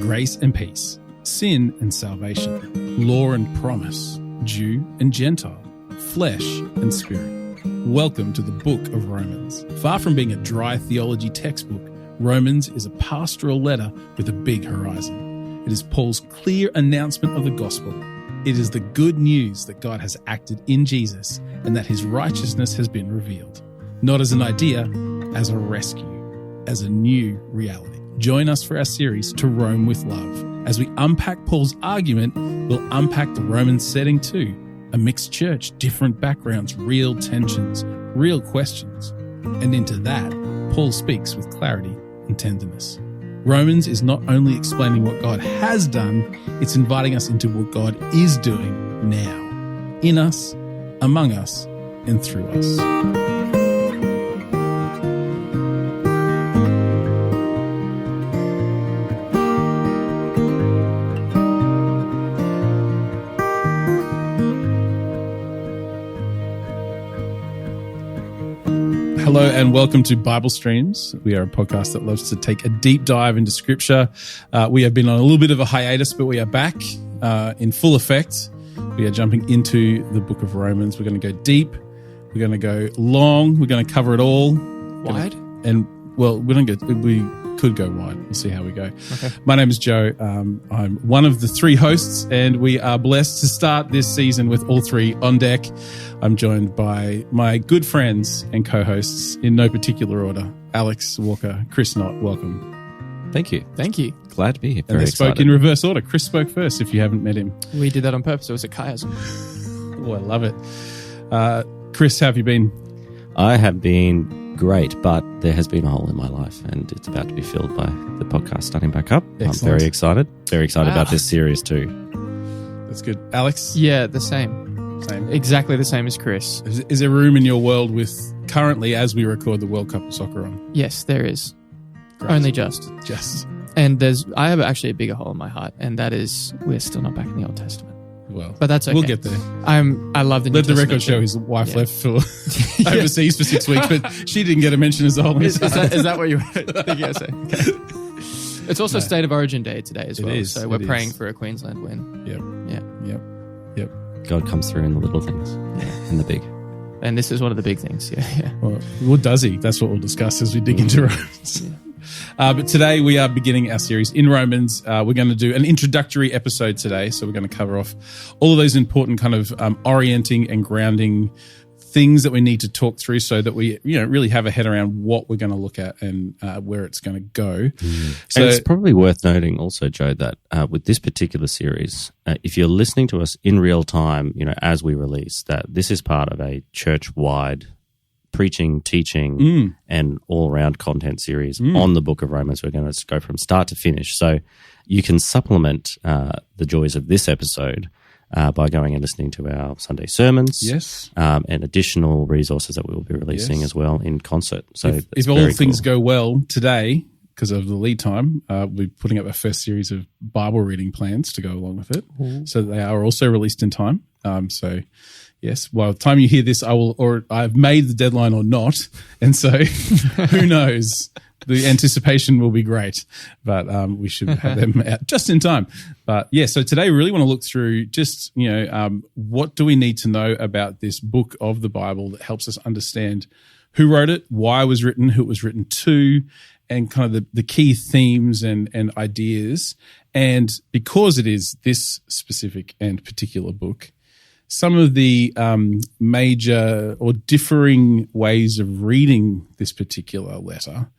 grace and peace, sin and salvation, law and promise, Jew and Gentile, flesh and spirit. Welcome to the book of Romans. Far from being a dry theology textbook, Romans is a pastoral letter with a big horizon. It is Paul's clear announcement of the gospel. It is the good news that God has acted in Jesus and that his righteousness has been revealed. Not as an idea, as a rescue, as a new reality. Join us for our series To Rome with Love. As we unpack Paul's argument, we'll unpack the Roman setting too. A mixed church, different backgrounds, real tensions, real questions. And into that, Paul speaks with clarity and tenderness. Romans is not only explaining what God has done, it's inviting us into what God is doing now, in us, among us, and through us. Hello and welcome to Bible Streams. We are a podcast that loves to take a deep dive into Scripture. We have been on a little bit of a hiatus, but we are back in full effect. We are jumping into the book of Romans. We're going to go deep. We're going to go long. We're going to cover it all. Wide? We could go wide. We'll see how we go. Okay. My name is Joe. I'm one of the three hosts, and we are blessed to start this season with all three on deck. I'm joined by my good friends and co-hosts in no particular order. Alex Walker, Chris Knott, welcome. Thank you. Thank you. Glad to be here. And they spoke in reverse order. Chris spoke first if you haven't met him. We did that on purpose. It was a chiasm. Oh, I love it. Chris, how have you been? I have been great, but there has been a hole in my life and it's about to be filled by the podcast starting back up. Excellent. I'm very excited. Very excited about this series too. That's good. Alex? Yeah, the same. Same. Exactly the same as Chris. Is there room in your world with currently, as we record, the World Cup of Soccer on? Yes, there is. Great. Only just. And I have actually a bigger hole in my heart, and that is we're still not back in the Old Testament. Well, but that's okay. We'll get there. I love the New Let the Testament record show too. his wife left for overseas for 6 weeks, but she didn't get a mention as a whole. Is that what you were thinking I say? Okay. It's also State of Origin Day today as well, so we're praying for a Queensland win. Yep. God comes through in the little things and the big. And this is one of the big things. Yeah. Well, what does he? That's what we'll discuss as we dig into Romans. But today we are beginning our series in Romans. We're going to do an introductory episode today. So we're going to cover off all of those important kind of orienting and grounding things that we need to talk through so that we really have a head around what we're going to look at and where it's going to go. So and it's probably worth noting also, Joe, that with this particular series, if you're listening to us in real time, as we release, that this is part of a church-wide preaching, teaching, and all-around content series on the book of Romans. We're going to go from start to finish. So you can supplement the joys of this episode by going and listening to our Sunday sermons, and additional resources that we will be releasing as well in concert. So if all things go well today, because of the lead time, we're putting up our first series of Bible reading plans to go along with it. So they are also released in time. So yes, by the time you hear this, I've made the deadline or not, and so who knows. The anticipation will be great, but we should have them out just in time. But so today we really want to look through just, what do we need to know about this book of the Bible that helps us understand who wrote it, why it was written, who it was written to, and kind of the key themes and ideas. And because it is this specific and particular book, some of the major or differing ways of reading this particular letter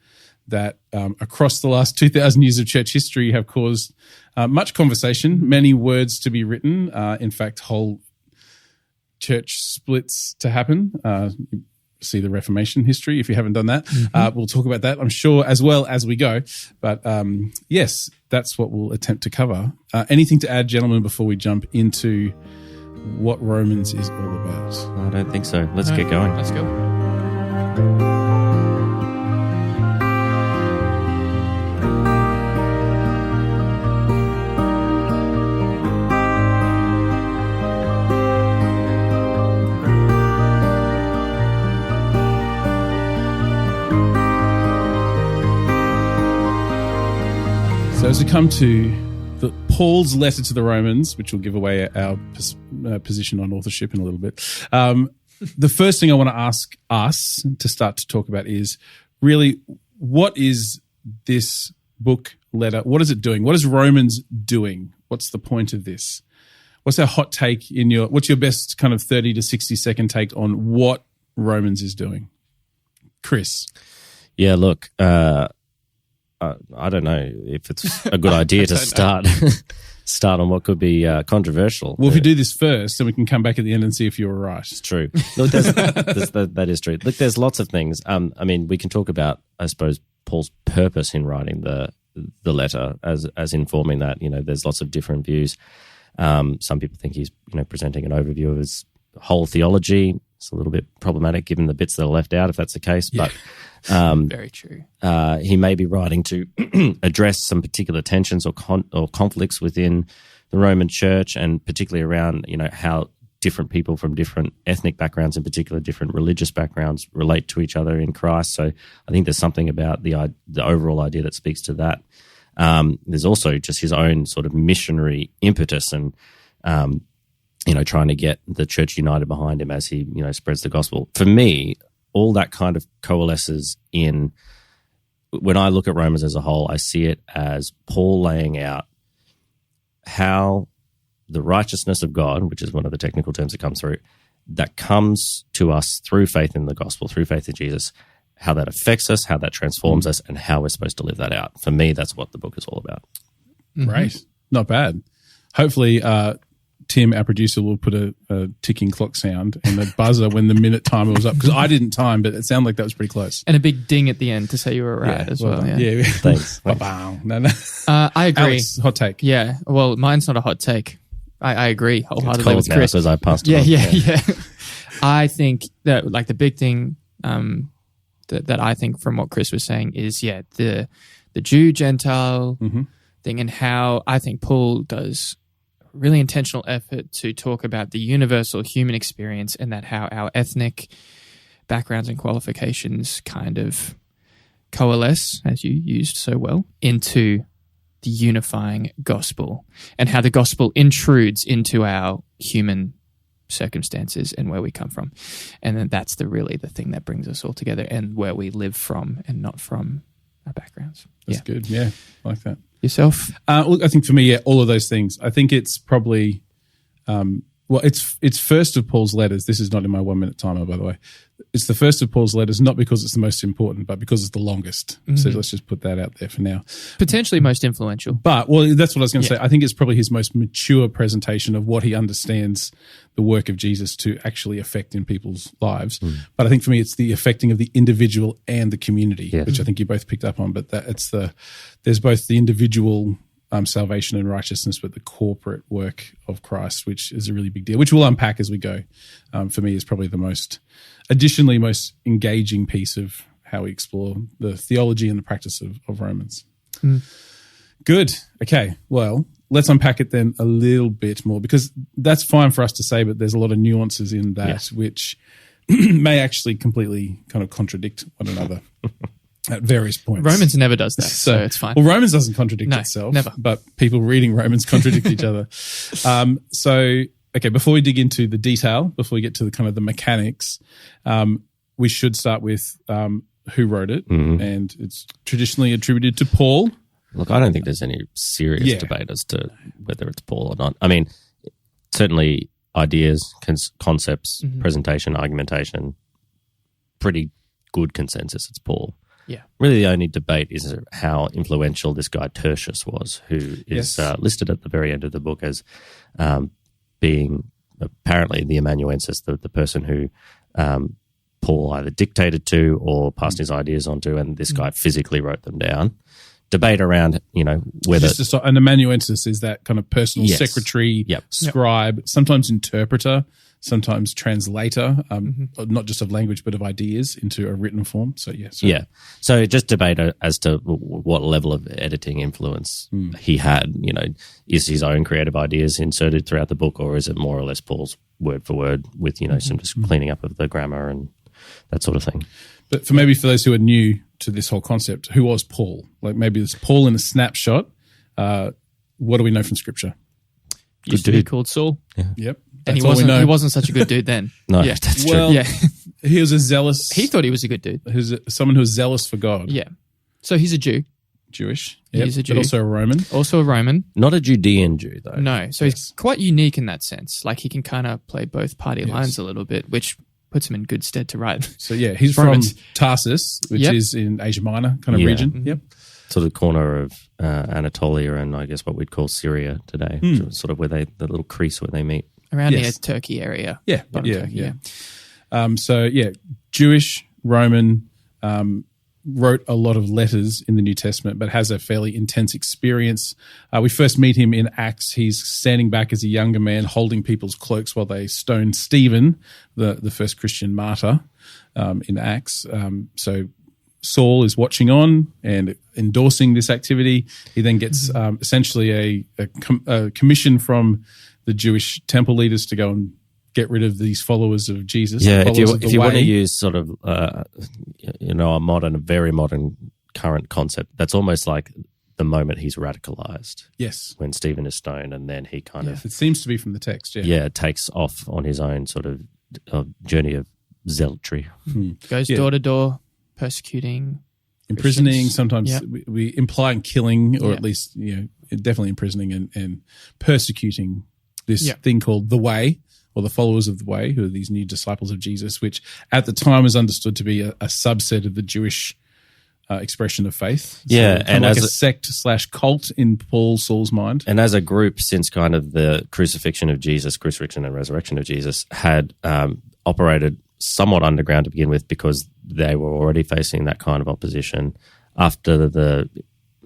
that across the last 2,000 years of church history have caused much conversation, many words to be written, in fact, whole church splits to happen. See the Reformation history if you haven't done that. We'll talk about that, I'm sure, as well as we go. But yes, that's what we'll attempt to cover. Anything to add, gentlemen, before we jump into what Romans is all about? I don't think so. Let's get going. Let's go. as we come to Paul's letter to the Romans, which will give away our position on authorship in a little bit, the first thing I want to ask us to start to talk about is really, what is this book letter? What is it doing? What is Romans doing? What's the point of this? What's our hot take what's your best kind of 30 to 60 second take on what Romans is doing? Chris. Yeah, look, I don't know if it's a good idea to start on what could be controversial. Well, if you do this first, then we can come back at the end and see if you were right. It's true. Look, that is true. Look, there's lots of things. I mean, we can talk about, I suppose, Paul's purpose in writing the letter as informing that. There's lots of different views. Some people think he's presenting an overview of his whole theology. It's a little bit problematic given the bits that are left out, if that's the case. Yeah. But very true. He may be writing to address some particular tensions or conflicts within the Roman Church, and particularly around how different people from different ethnic backgrounds, in particular different religious backgrounds, relate to each other in Christ. So I think there's something about the overall idea that speaks to that. There's also just his own sort of missionary impetus and trying to get the church united behind him as he spreads the gospel. For me, all that kind of coalesces in, when I look at Romans as a whole, I see it as Paul laying out how the righteousness of God, which is one of the technical terms that comes through, that comes to us through faith in the gospel, through faith in Jesus, how that affects us, how that transforms us, and how we're supposed to live that out. For me, that's what the book is all about. Great. Not bad. Hopefully, Tim, our producer, will put a ticking clock sound and a buzzer when the minute timer was up, because I didn't time, but it sounded like that was pretty close. And a big ding at the end to say you were right as well. Yeah. Thanks. No. I agree. Alex, hot take. Yeah. Well, mine's not a hot take. I agree wholeheartedly with It's Chris. cold now, as I passed it on. Yeah. I think that the big thing that I think from what Chris was saying is, the Jew Gentile thing, and how I think Paul does really intentional effort to talk about the universal human experience, and that how our ethnic backgrounds and qualifications kind of coalesce, as you used so well, into the unifying gospel, and how the gospel intrudes into our human circumstances and where we come from. And then that's really the thing that brings us all together, and where we live from and not from our backgrounds. That's good. Yeah, I like that. Yourself? Look, I think for me, all of those things. I think it's probably, it's first of Paul's letters. This is not in my 1 minute timer, by the way. It's the first of Paul's letters, not because it's the most important, but because it's the longest. So let's just put that out there for now. Potentially most influential. But, that's what I was going to say. I think it's probably his most mature presentation of what he understands the work of Jesus to actually affect in people's lives. But I think for me, it's the affecting of the individual and the community, which I think you both picked up on. But there's both the individual salvation and righteousness, but the corporate work of Christ, which is a really big deal, which we'll unpack as we go. For me, is probably the most engaging piece of how we explore the theology and the practice of Romans. Good. Okay. Well, let's unpack it then a little bit more, because that's fine for us to say, but there's a lot of nuances in that which may actually completely kind of contradict one another. At various points. Romans never does that, so it's fine. Well, Romans doesn't contradict itself. Never. But people reading Romans contradict each other. Before we dig into the detail, before we get to the kind of the mechanics, we should start with who wrote it. And it's traditionally attributed to Paul. Look, I don't think there's any serious debate as to whether it's Paul or not. I mean, certainly ideas, concepts, presentation, argumentation, pretty good consensus, it's Paul. Yeah. Really, the only debate is how influential this guy Tertius was, who is listed at the very end of the book as being apparently the amanuensis, the person who Paul either dictated to or passed his ideas on to, and this guy physically wrote them down. Debate around, whether... An amanuensis is that kind of personal secretary, scribe, sometimes interpreter, sometimes translator, not just of language but of ideas into a written form. So So just debate as to what level of editing influence he had. Is his own creative ideas inserted throughout the book, or is it more or less Paul's word for word with some just cleaning up of the grammar and that sort of thing? But for those who are new to this whole concept, who was Paul? Like maybe it's Paul in a snapshot. what do we know from Scripture? Used to be called Saul. Yep. And he That's all we know. wasn't such a good dude then. No, Yeah. that's true. Well, Yeah. he was a zealous. He thought he was a good dude. Someone who was zealous for God. Yeah. So he's a Jew, Jewish. He's a Jew. But also a Roman. also a Roman. Not a Judean Jew, though. No. So he's quite unique in that sense. Like he can kind of play both party lines a little bit, which puts him in good stead to write. So yeah, he's from Romans. Tarsus, which Yep. is in Asia Minor kind of Yeah. region. Yep. Sort of corner of Anatolia and I guess what we'd call Syria today. Sort of where the little crease where they meet. Around Yes. near Turkey area. Yeah. Bottom Yeah. Turkey, Yeah. So yeah, Jewish, Roman, wrote a lot of letters in the New Testament, but has a fairly intense experience. We first meet him in Acts. He's standing back as a younger man, holding people's cloaks while they stone Stephen, the first Christian martyr, in Acts. So Saul is watching on and endorsing this activity. He then gets essentially a commission from the Jewish temple leaders to go and get rid of these followers of Jesus. Yeah, the followers of if the you want to way. use sort of, a very modern current concept, that's almost like the moment he's radicalized Yes. when Stephen is stoned and then he kind of, It seems to be from the text, yeah. takes off on his own sort of journey of zealotry. Goes Yeah. door to door, persecuting. Imprisoning, Christians. sometimes Yeah. we imply killing, or Yeah. at least, definitely imprisoning and persecuting this Yeah. thing called the Way, or the followers of the Way, who are these new disciples of Jesus, which at the time was understood to be a subset of the Jewish expression of faith. Yeah, kind and of like as a sect / cult in Saul's mind. And as a group, since kind of the crucifixion and resurrection of Jesus had operated somewhat underground to begin with because they were already facing that kind of opposition. After the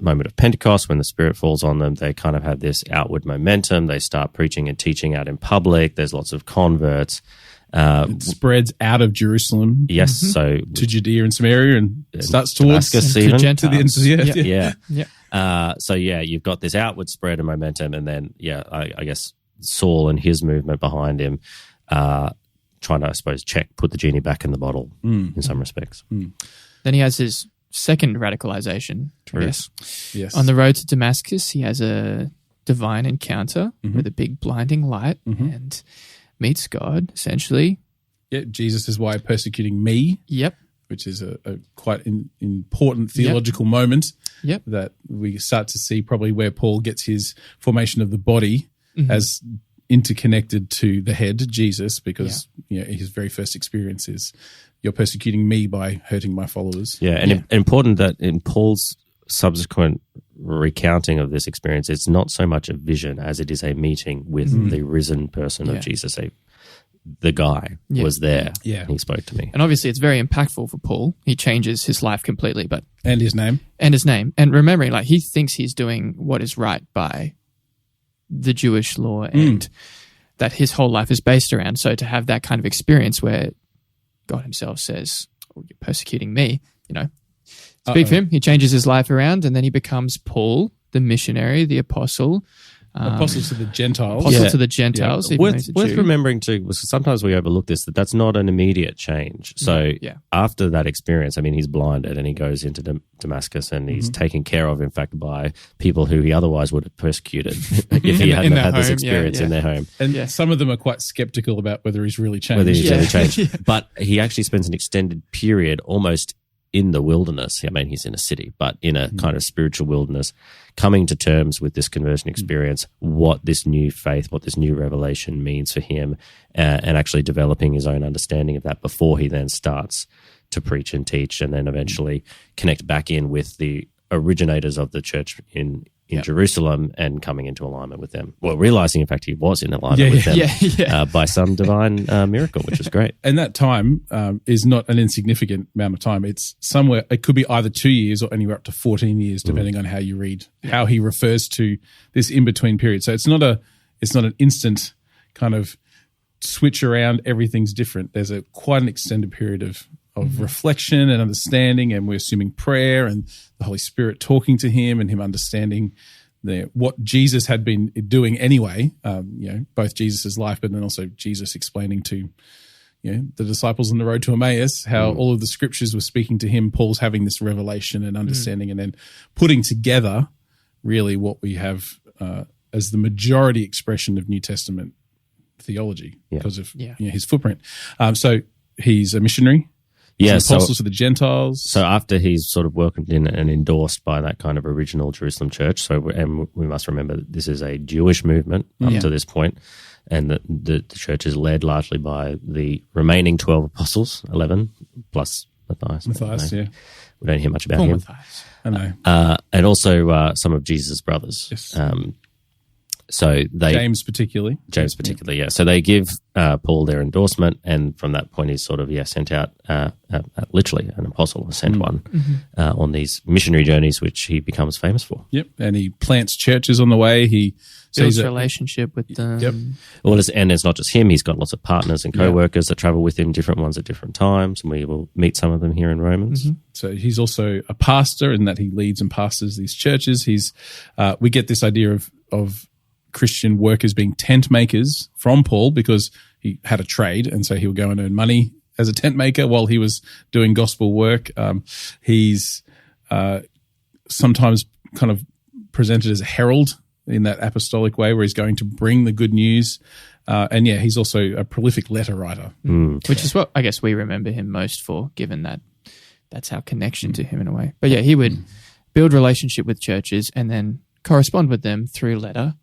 moment of Pentecost, when the Spirit falls on them, they kind of have this outward momentum. They start preaching and teaching out in public. There's lots of converts. It spreads out of Jerusalem Yes, so to Judea and Samaria and starts towards Damascus To even. to the ends of the earth. Yeah. Yeah. So you've got this outward spread of momentum, and then I guess Saul and his movement behind him, trying to, I suppose, put the genie back in the bottle in some respects. Then he has his second radicalization, I guess. Yes. On the road to Damascus, he has a divine encounter with a big blinding light and meets God, essentially. Yeah, Jesus is why persecuting me, Yep. which is a quite important theological moment Yep. that we start to see probably where Paul gets his formation of the body as interconnected to the head, Jesus, because his very first experience is you're persecuting me by hurting my followers. Yeah, and important that in Paul's subsequent recounting of this experience, it's not so much a vision as it is a meeting with the risen person of Jesus. The guy was there. Yeah. And he spoke to me. And obviously it's very impactful for Paul. He changes his life completely, but And his name. and his name. And remembering, like, he thinks he's doing what is right by the Jewish law and that his whole life is based around. So to have that kind of experience where God himself says, you're persecuting me, speak for him. He changes his life around and then he becomes Paul, the missionary, the apostle. Apostle to the Gentiles. Apostle Yeah. to the Gentiles. even though he's a Worth Jew. remembering too, because sometimes we overlook this, that's not an immediate change. So Yeah. after that experience, he's blinded and he goes into Damascus and he's taken care of, in fact, by people who he otherwise would have persecuted if he hadn't their had this home, experience yeah. in their home. And some of them are quite skeptical about whether he's really changed. Whether he's Yeah. really changed. But he actually spends an extended period almost in the wilderness. He's in a city, but in a kind of spiritual wilderness, coming to terms with this conversion experience, what this new faith, what this new revelation means for him, and actually developing his own understanding of that before he then starts to preach and teach and then eventually connect back in with the originators of the church in Jerusalem and coming into alignment with them. Well, realizing, in fact, he was in alignment with them by some divine miracle, which is great. And that time is not an insignificant amount of time. It's somewhere, it could be either 2 years or anywhere up to 14 years, depending on how you read, how he refers to this in-between period. So it's not an instant kind of switch around, everything's different. There's quite an extended period of reflection and understanding, and we're assuming prayer and the Holy Spirit talking to him and him understanding what Jesus had been doing anyway, both Jesus' life, but then also Jesus explaining to the disciples on the road to Emmaus how all of the scriptures were speaking to him. Paul's having this revelation and understanding and then putting together really what we have as the majority expression of New Testament theology because of his footprint. So he's a missionary. He's an apostle to the Gentiles. So after he's sort of welcomed in and endorsed by that kind of original Jerusalem church, and we must remember that this is a Jewish movement up to this point, and the church is led largely by the remaining 12 apostles, 11 plus Matthias. Yeah. We don't hear much about him. Matthias. I know. And also some of Jesus' brothers. Yes. James particularly. Yeah. So they give Paul their endorsement, and from that point he's sort of sent out literally an apostle, a sent one, on these missionary journeys, which he becomes famous for. Yep, and he plants churches on the way. He builds a relationship with them. Yep. Well, and it's not just him. He's got lots of partners and co-workers that travel with him, different ones at different times, and we will meet some of them here in Romans. So he's also a pastor in that he leads and pastors these churches. We get this idea of Christian workers being tent makers from Paul because he had a trade, and so he would go and earn money as a tent maker while he was doing gospel work. He's sometimes kind of presented as a herald in that apostolic way where he's going to bring the good news. And he's also a prolific letter writer. Which is what I guess we remember him most for, given that that's our connection to him in a way. But he would build relationship with churches and then correspond with them through letter.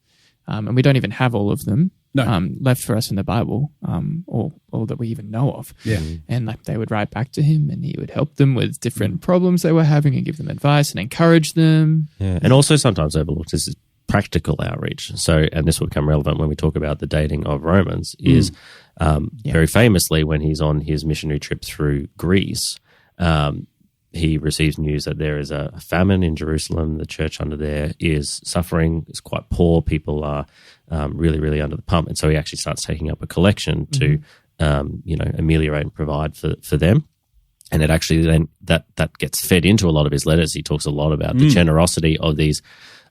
And we don't even have all of them left for us in the Bible, or all that we even know of. Yeah. And they would write back to him, and he would help them with different problems they were having and give them advice and encourage them. Yeah. And also sometimes overlooked is practical outreach. So, and this will become relevant when we talk about the dating of Romans, is very famously when he's on his missionary trip through Greece, he receives news that there is a famine in Jerusalem. The church under there is suffering. It's quite poor. People are really, really under the pump. And so he actually starts taking up a collection to, ameliorate and provide for them. And it actually then that gets fed into a lot of his letters. He talks a lot about the generosity of these,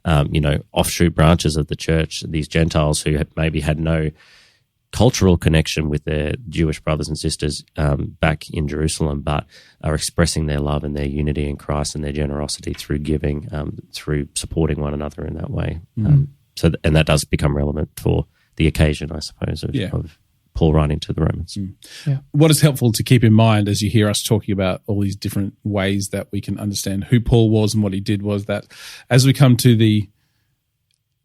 offshoot branches of the church, these Gentiles who maybe had no cultural connection with their Jewish brothers and sisters back in Jerusalem, but are expressing their love and their unity in Christ and their generosity through giving, through supporting one another in that way. And that does become relevant for the occasion, I suppose, of Paul writing to the Romans. What is helpful to keep in mind as you hear us talking about all these different ways that we can understand who Paul was and what he did was that as we come to the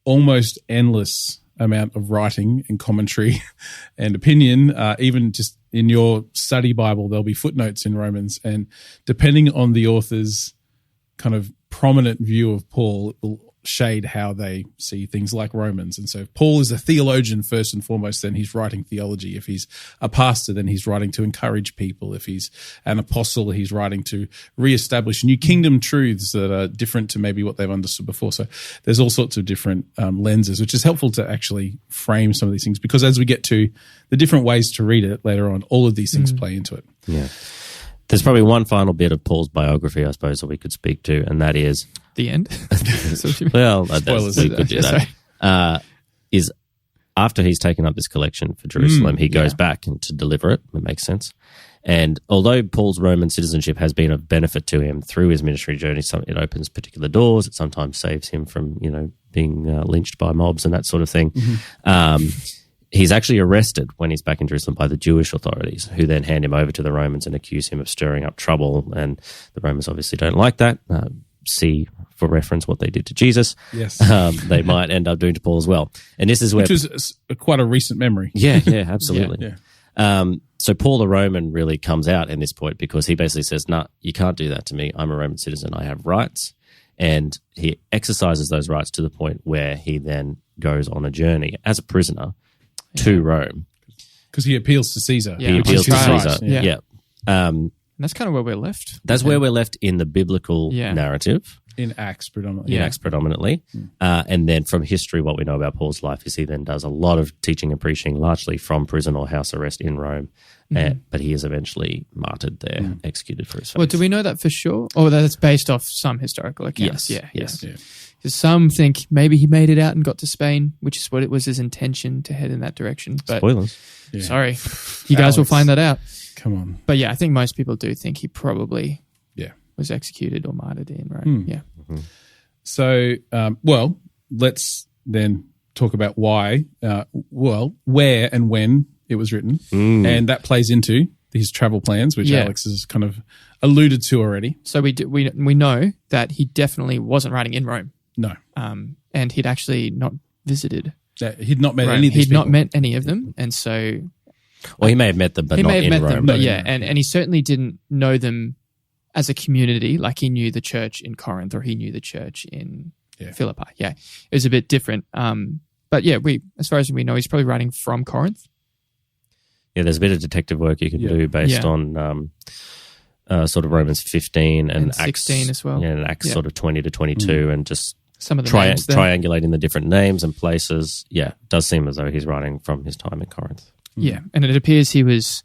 almost endless amount of writing and commentary and opinion, even just in your study Bible, there'll be footnotes in Romans, and depending on the author's kind of prominent view of Paul, it will shade how they see things like Romans. And so if Paul is a theologian first and foremost, then he's writing theology. If he's a pastor, then he's writing to encourage people. If he's an apostle, he's writing to reestablish new kingdom truths that are different to maybe what they've understood before. So there's all sorts of different lenses, which is helpful to actually frame some of these things, because as we get to the different ways to read it later on, all of these things play into it. Yeah. There's probably one final bit of Paul's biography, I suppose, that we could speak to, and that is the end. Well, we could do that. Is after he's taken up this collection for Jerusalem, he goes back and to deliver it. It makes sense. And although Paul's Roman citizenship has been of benefit to him through his ministry journey, it opens particular doors. It sometimes saves him from being lynched by mobs and that sort of thing. He's actually arrested when he's back in Jerusalem by the Jewish authorities, who then hand him over to the Romans and accuse him of stirring up trouble. And the Romans obviously don't like that. See, for reference, what they did to Jesus. Yes. They might end up doing to Paul as well. And this is where... Which was quite a recent memory. Yeah, absolutely. Yeah. So Paul the Roman really comes out in this point, because he basically says, "No, you can't do that to me. I'm a Roman citizen. I have rights." And he exercises those rights to the point where he then goes on a journey as a prisoner to Rome. Because he appeals to Caesar. He appeals to Caesar. Yeah. And that's kind of where we're left. That's where we're left in the biblical narrative. In Acts predominantly. And then from history, what we know about Paul's life is he then does a lot of teaching and preaching, largely from prison or house arrest in Rome. But he is eventually martyred there, executed for his faith. Well, do we know that for sure? Or that's based off some historical accounts? Yes. Because some think maybe he made it out and got to Spain, which is what it was his intention to head in that direction. But spoilers. Sorry. You guys will find that out. Come on. But I think most people do think he probably was executed or martyred in Rome. So, let's then talk about why, where and when it was written. And that plays into his travel plans, which Alex has kind of alluded to already. So we know that he definitely wasn't writing in Rome. No. And he'd actually not visited. He'd not met Rome. any of these He'd people. not met any of them. And so... Well, he may have met them, but not in Rome. But and he certainly didn't know them as a community, like he knew the church in Corinth or he knew the church in Philippi. Yeah, it was a bit different. But yeah, as far as we know, he's probably writing from Corinth. Yeah, there's a bit of detective work you can do based on sort of Romans 15 and Acts 16 as well. Yeah, and Acts sort of 20 to 22 and just some of the names there. Triangulating the different names and places. Yeah, it does seem as though he's writing from his time in Corinth. Yeah, and it appears there's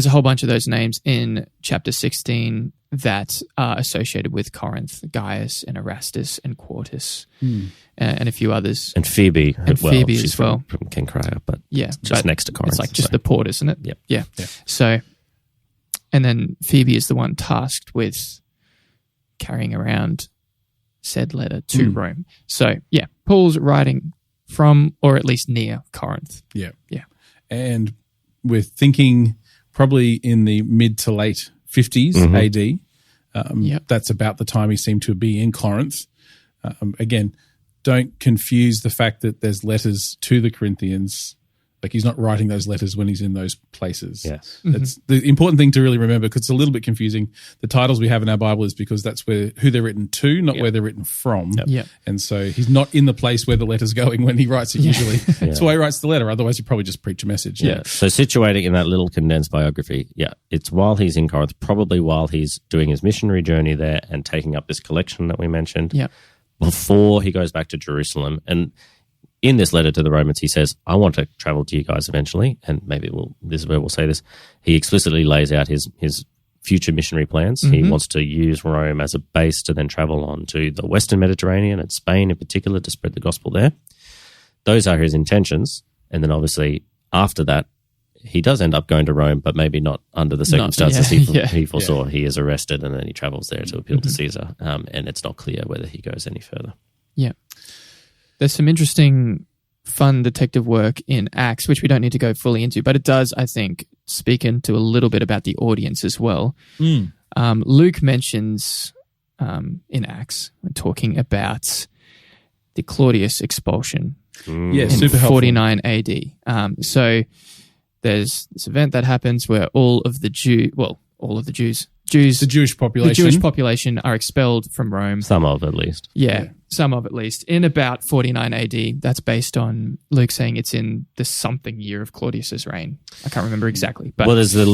a whole bunch of those names in chapter 16 that are associated with Corinth, Gaius and Erastus and Quartus and a few others. And Phoebe. She's as well. From Cenchreae, but just next to Corinth. It's like just the port, isn't it? Yep. Yeah. So, and then Phoebe is the one tasked with carrying around said letter to Rome. So, yeah, Paul's writing from or at least near Corinth. Yeah. Yeah. And we're thinking probably in the mid to late 50s AD. That's about the time he seemed to be in Corinth. Again, don't confuse the fact that there's letters to the Corinthians. Like he's not writing those letters when he's in those places. Yes. That's the important thing to really remember because it's a little bit confusing. The titles we have in our Bible is because that's who they're written to, not where they're written from. Yep. And so he's not in the place where the letter's going when he writes it usually. That's why he writes the letter. Otherwise he'd probably just preach a message. Yeah. So situating in that little condensed biography, it's while he's in Corinth, probably while he's doing his missionary journey there and taking up this collection that we mentioned. Yeah. Before he goes back to Jerusalem. And in this letter to the Romans, he says, I want to travel to you guys eventually, and maybe this is where we'll say this. He explicitly lays out his future missionary plans. He wants to use Rome as a base to then travel on to the Western Mediterranean and Spain in particular to spread the gospel there. Those are his intentions. And then obviously after that, he does end up going to Rome, but maybe not under the circumstances he foresaw. He is arrested and then he travels there to appeal to Caesar, and it's not clear whether he goes any further. Yeah. There's some interesting, fun detective work in Acts, which we don't need to go fully into, but it does, I think, speak into a little bit about the audience as well. Luke mentions in Acts, when talking about the Claudius expulsion in super 49 AD. So there's this event that happens where all of the Jews, the Jewish population are expelled from Rome. Some of at least. Yeah, some of at least. In about 49 AD, that's based on Luke saying it's in the something year of Claudius's reign. I can't remember exactly. But there's the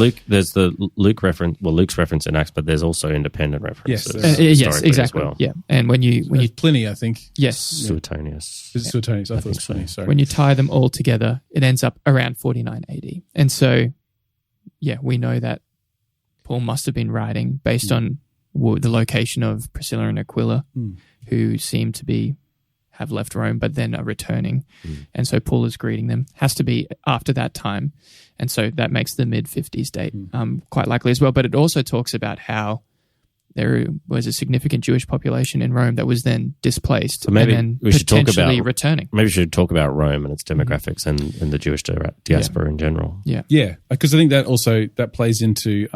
Luke reference, Luke's reference in Acts, but there's also independent references. Yes, exactly. Well. Yeah, and when you Pliny, I think. Yes, Suetonius. Is it Suetonius? I thought it was Pliny. Sorry. When you tie them all together, it ends up around 49 AD, and so we know that Paul must have been writing based on the location of Priscilla and Aquila, who seem to have left Rome, but then are returning. And so Paul is greeting them. Has to be after that time. And so that makes the mid-50s date quite likely as well. But it also talks about how there was a significant Jewish population in Rome that was then displaced so maybe and then we should talk about returning. Maybe we should talk about Rome and its demographics and the Jewish diaspora in general. Yeah, because I think that plays into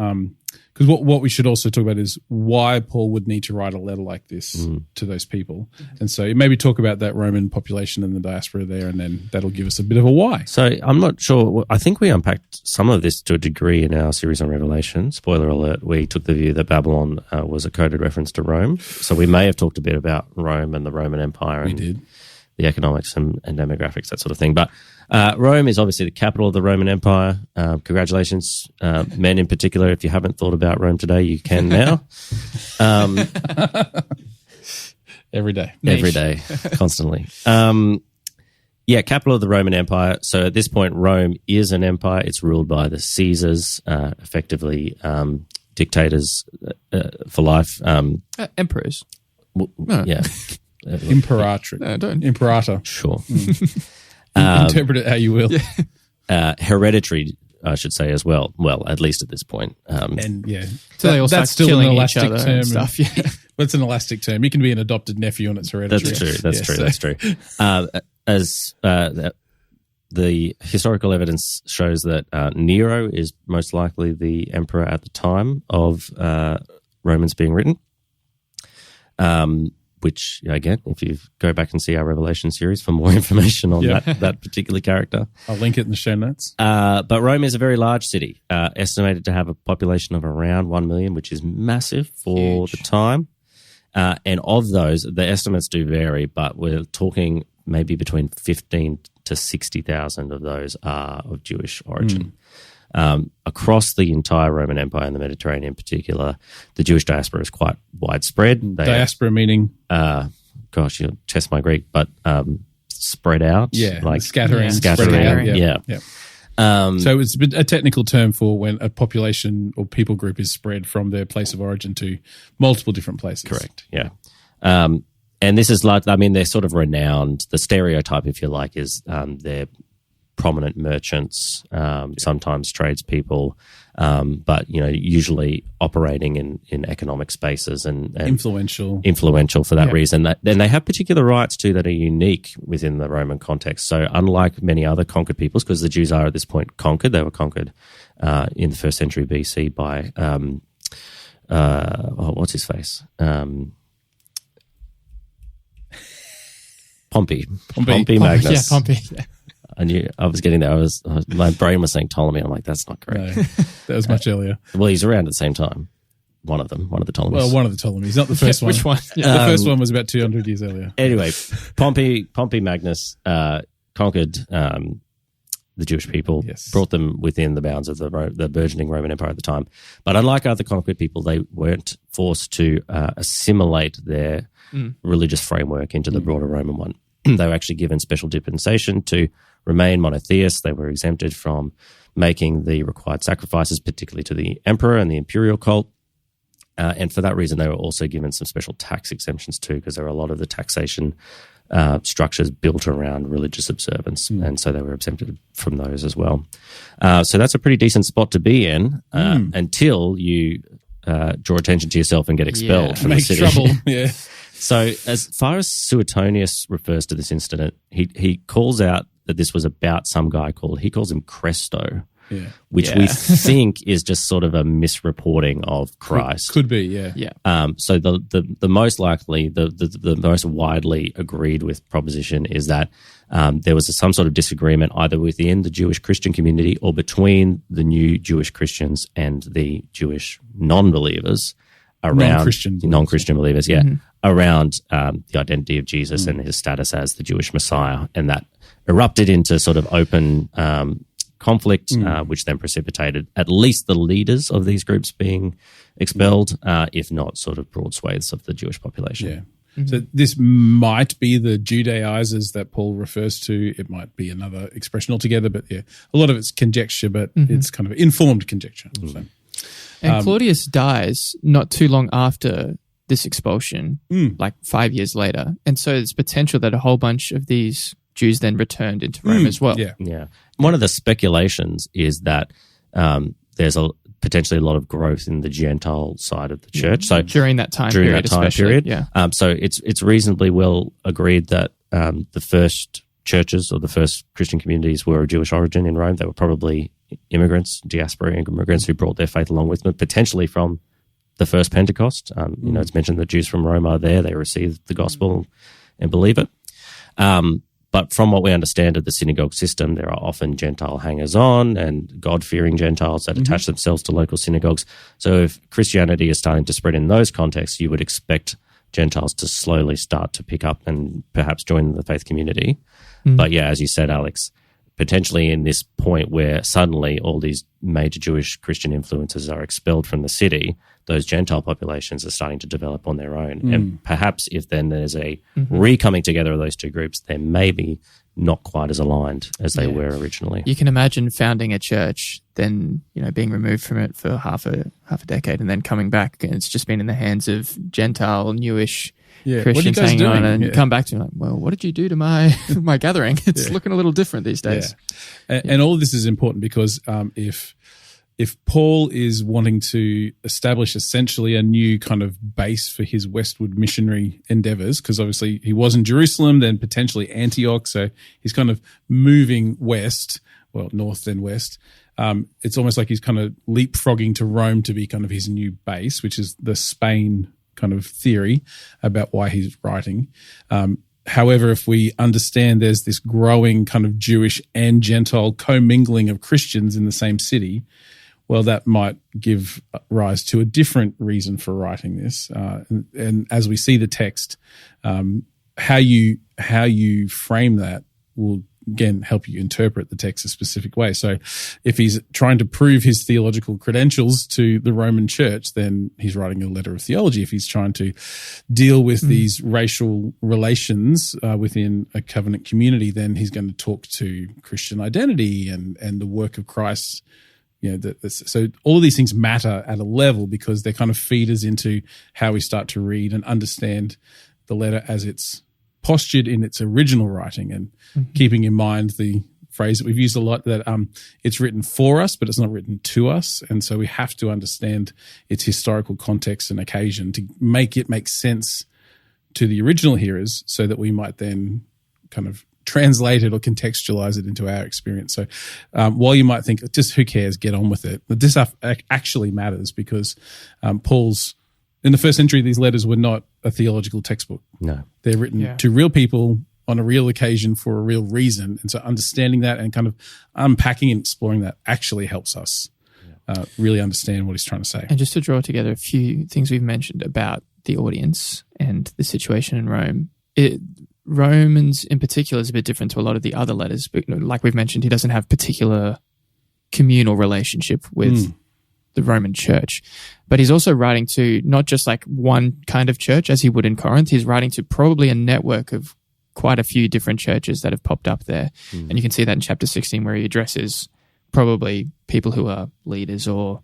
because what we should also talk about is why Paul would need to write a letter like this to those people. And so maybe talk about that Roman population and the diaspora there, and then that'll give us a bit of a why. So I'm not sure. I think we unpacked some of this to a degree in our series on Revelation. Spoiler alert, we took the view that Babylon was a coded reference to Rome. So we may have talked a bit about Rome and the Roman Empire. We did. The economics and demographics, that sort of thing. But Rome is obviously the capital of the Roman Empire. Congratulations, men in particular. If you haven't thought about Rome today, you can now. Every day. Every day, constantly. Capital of the Roman Empire. So at this point, Rome is an empire. It's ruled by the Caesars, effectively dictators for life. Emperors. Yeah. Imperator. No, don't. Imperator. Sure. Interpret it how you will. Hereditary, I should say, as well. Well, at least at this point. So they all start killing each other and stuff. That's an elastic term. You can be an adopted nephew and it's hereditary. That's true. As the historical evidence shows that Nero is most likely the emperor at the time of Romans being written. Which, again, if you go back and see our Revelation series for more information on that particular character. I'll link it in the show notes. But Rome is a very large city, estimated to have a population of around 1 million, which is massive for the time. And of those, the estimates do vary, but we're talking maybe between 15 to 60,000 of those are of Jewish origin. Across the entire Roman Empire and the Mediterranean in particular, the Jewish diaspora is quite widespread. Diaspora meaning? Gosh, you'll test my Greek, but spread out. Yeah, like scattering. Yeah. So it's a technical term for when a population or people group is spread from their place of origin to multiple different places. Correct, yeah. And this is like, I mean, they're sort of renowned. The stereotype, if you like, is they're prominent merchants, sometimes tradespeople, but usually operating in economic spaces and influential for that reason. Then they have particular rights too that are unique within the Roman context. So unlike many other conquered peoples, because the Jews are at this point conquered, they were conquered in the 1st century BC by what's his face? Pompey Magnus. Yeah, Pompey. I knew I was getting there. My brain was saying Ptolemy. I'm like, that's not correct. No, that was much earlier. Well, he's around at the same time. One of the Ptolemies. Well, one of the Ptolemies, not the first one. Which one? Yeah. The first one was about 200 years earlier. Anyway, Pompey Magnus conquered the Jewish people, brought them within the bounds of the burgeoning Roman Empire at the time. But unlike other conquered people, they weren't forced to assimilate their religious framework into the broader Roman one. They were actually given special dispensation to remain monotheists. They were exempted from making the required sacrifices, particularly to the emperor and the imperial cult. And for that reason, they were also given some special tax exemptions too, because there were a lot of the taxation structures built around religious observance. And so they were exempted from those as well. So that's a pretty decent spot to be in until you draw attention to yourself and get expelled from the city. Make trouble, yeah. So as far as Suetonius refers to this incident, he calls out that this was about some guy he calls him Cresto, which we think is just sort of a misreporting of Christ. Could be, yeah. So the most likely, the most widely agreed with proposition is that there was some sort of disagreement either within the Jewish Christian community or between the new Jewish Christians and the Jewish non-believers around non-Christian believers, around the identity of Jesus and his status as the Jewish Messiah, and that erupted into sort of open conflict, which then precipitated at least the leaders of these groups being expelled, if not sort of broad swathes of the Jewish population. Yeah. So this might be the Judaizers that Paul refers to. It might be another expression altogether, but a lot of it's conjecture, but it's kind of informed conjecture. So. And Claudius dies not too long after this expulsion, like 5 years later. And so there's potential that a whole bunch of these Jews then returned into Rome as well. Yeah. One of the speculations is that there's potentially a lot of growth in the Gentile side of the church. So during that time period. So it's reasonably well agreed that the first churches or the first Christian communities were of Jewish origin in Rome. They were probably diaspora immigrants who brought their faith along with them, potentially from the first Pentecost. It's mentioned that Jews from Rome are there. They received the gospel and believe it. But from what we understand of the synagogue system, there are often Gentile hangers-on and God-fearing Gentiles that attach themselves to local synagogues. So if Christianity is starting to spread in those contexts, you would expect Gentiles to slowly start to pick up and perhaps join the faith community. But as you said, Alex, potentially in this point where suddenly all these major Jewish Christian influences are expelled from the city, those Gentile populations are starting to develop on their own. And perhaps if then there's a re-coming together of those two groups, they're maybe not quite as aligned as they were originally. You can imagine founding a church, then being removed from it for half a decade and then coming back, and it's just been in the hands of Gentile, newish Christians hanging on, and come back to like, well, what did you do to my gathering? It's looking a little different these days. And all of this is important because if if Paul is wanting to establish essentially a new kind of base for his westward missionary endeavors, because obviously he was in Jerusalem, then potentially Antioch, so he's kind of moving west, well, north then west. It's almost like he's kind of leapfrogging to Rome to be kind of his new base, which is the Spain kind of theory about why he's writing. However, if we understand there's this growing kind of Jewish and Gentile commingling of Christians in the same city, well, that might give rise to a different reason for writing this. And as we see the text, how you frame that will, again, help you interpret the text a specific way. So if he's trying to prove his theological credentials to the Roman church, then he's writing a letter of theology. If he's trying to deal with these racial relations within a covenant community, then he's going to talk to Christian identity and the work of Christ. So all of these things matter at a level because they're kind of feeders into how we start to read and understand the letter as it's postured in its original writing, and keeping in mind the phrase that we've used a lot, that it's written for us, but it's not written to us. And so we have to understand its historical context and occasion to make it make sense to the original hearers, so that we might then kind of translate it or contextualize it into our experience. So while you might think, just who cares, get on with it, but this stuff actually matters because Paul's, in the first century, these letters were not a theological textbook. No. They're written to real people on a real occasion for a real reason. And so understanding that and kind of unpacking and exploring that actually helps us really understand what he's trying to say. And just to draw together a few things we've mentioned about the audience and the situation in Rome, Romans in particular is a bit different to a lot of the other letters. But like we've mentioned, he doesn't have particular communal relationship with the Roman church, but he's also writing to not just like one kind of church as he would in Corinth. He's writing to probably a network of quite a few different churches that have popped up there. And you can see that in chapter 16 where he addresses probably people who are leaders or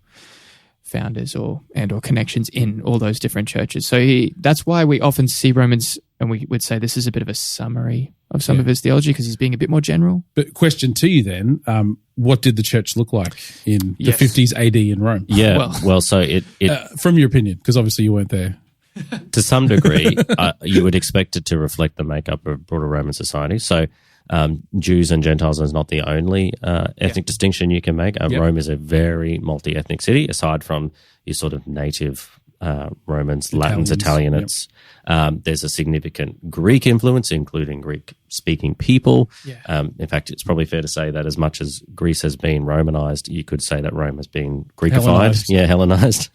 founders or connections in all those different churches. So that's why we often see Romans and we would say this is a bit of a summary of some of his theology because he's being a bit more general. But question to you then, what did the church look like in the 50s AD in Rome? Yeah, well so it from your opinion, because obviously you weren't there. To some degree, you would expect it to reflect the makeup of broader Roman society. So Jews and Gentiles is not the only ethnic distinction you can make. Rome is a very multi-ethnic city, aside from your sort of native Romans, Latins, Italians. There's a significant Greek influence, including Greek-speaking people. In fact, it's probably fair to say that as much as Greece has been Romanized, you could say that Rome has been Greekified. Hellenized.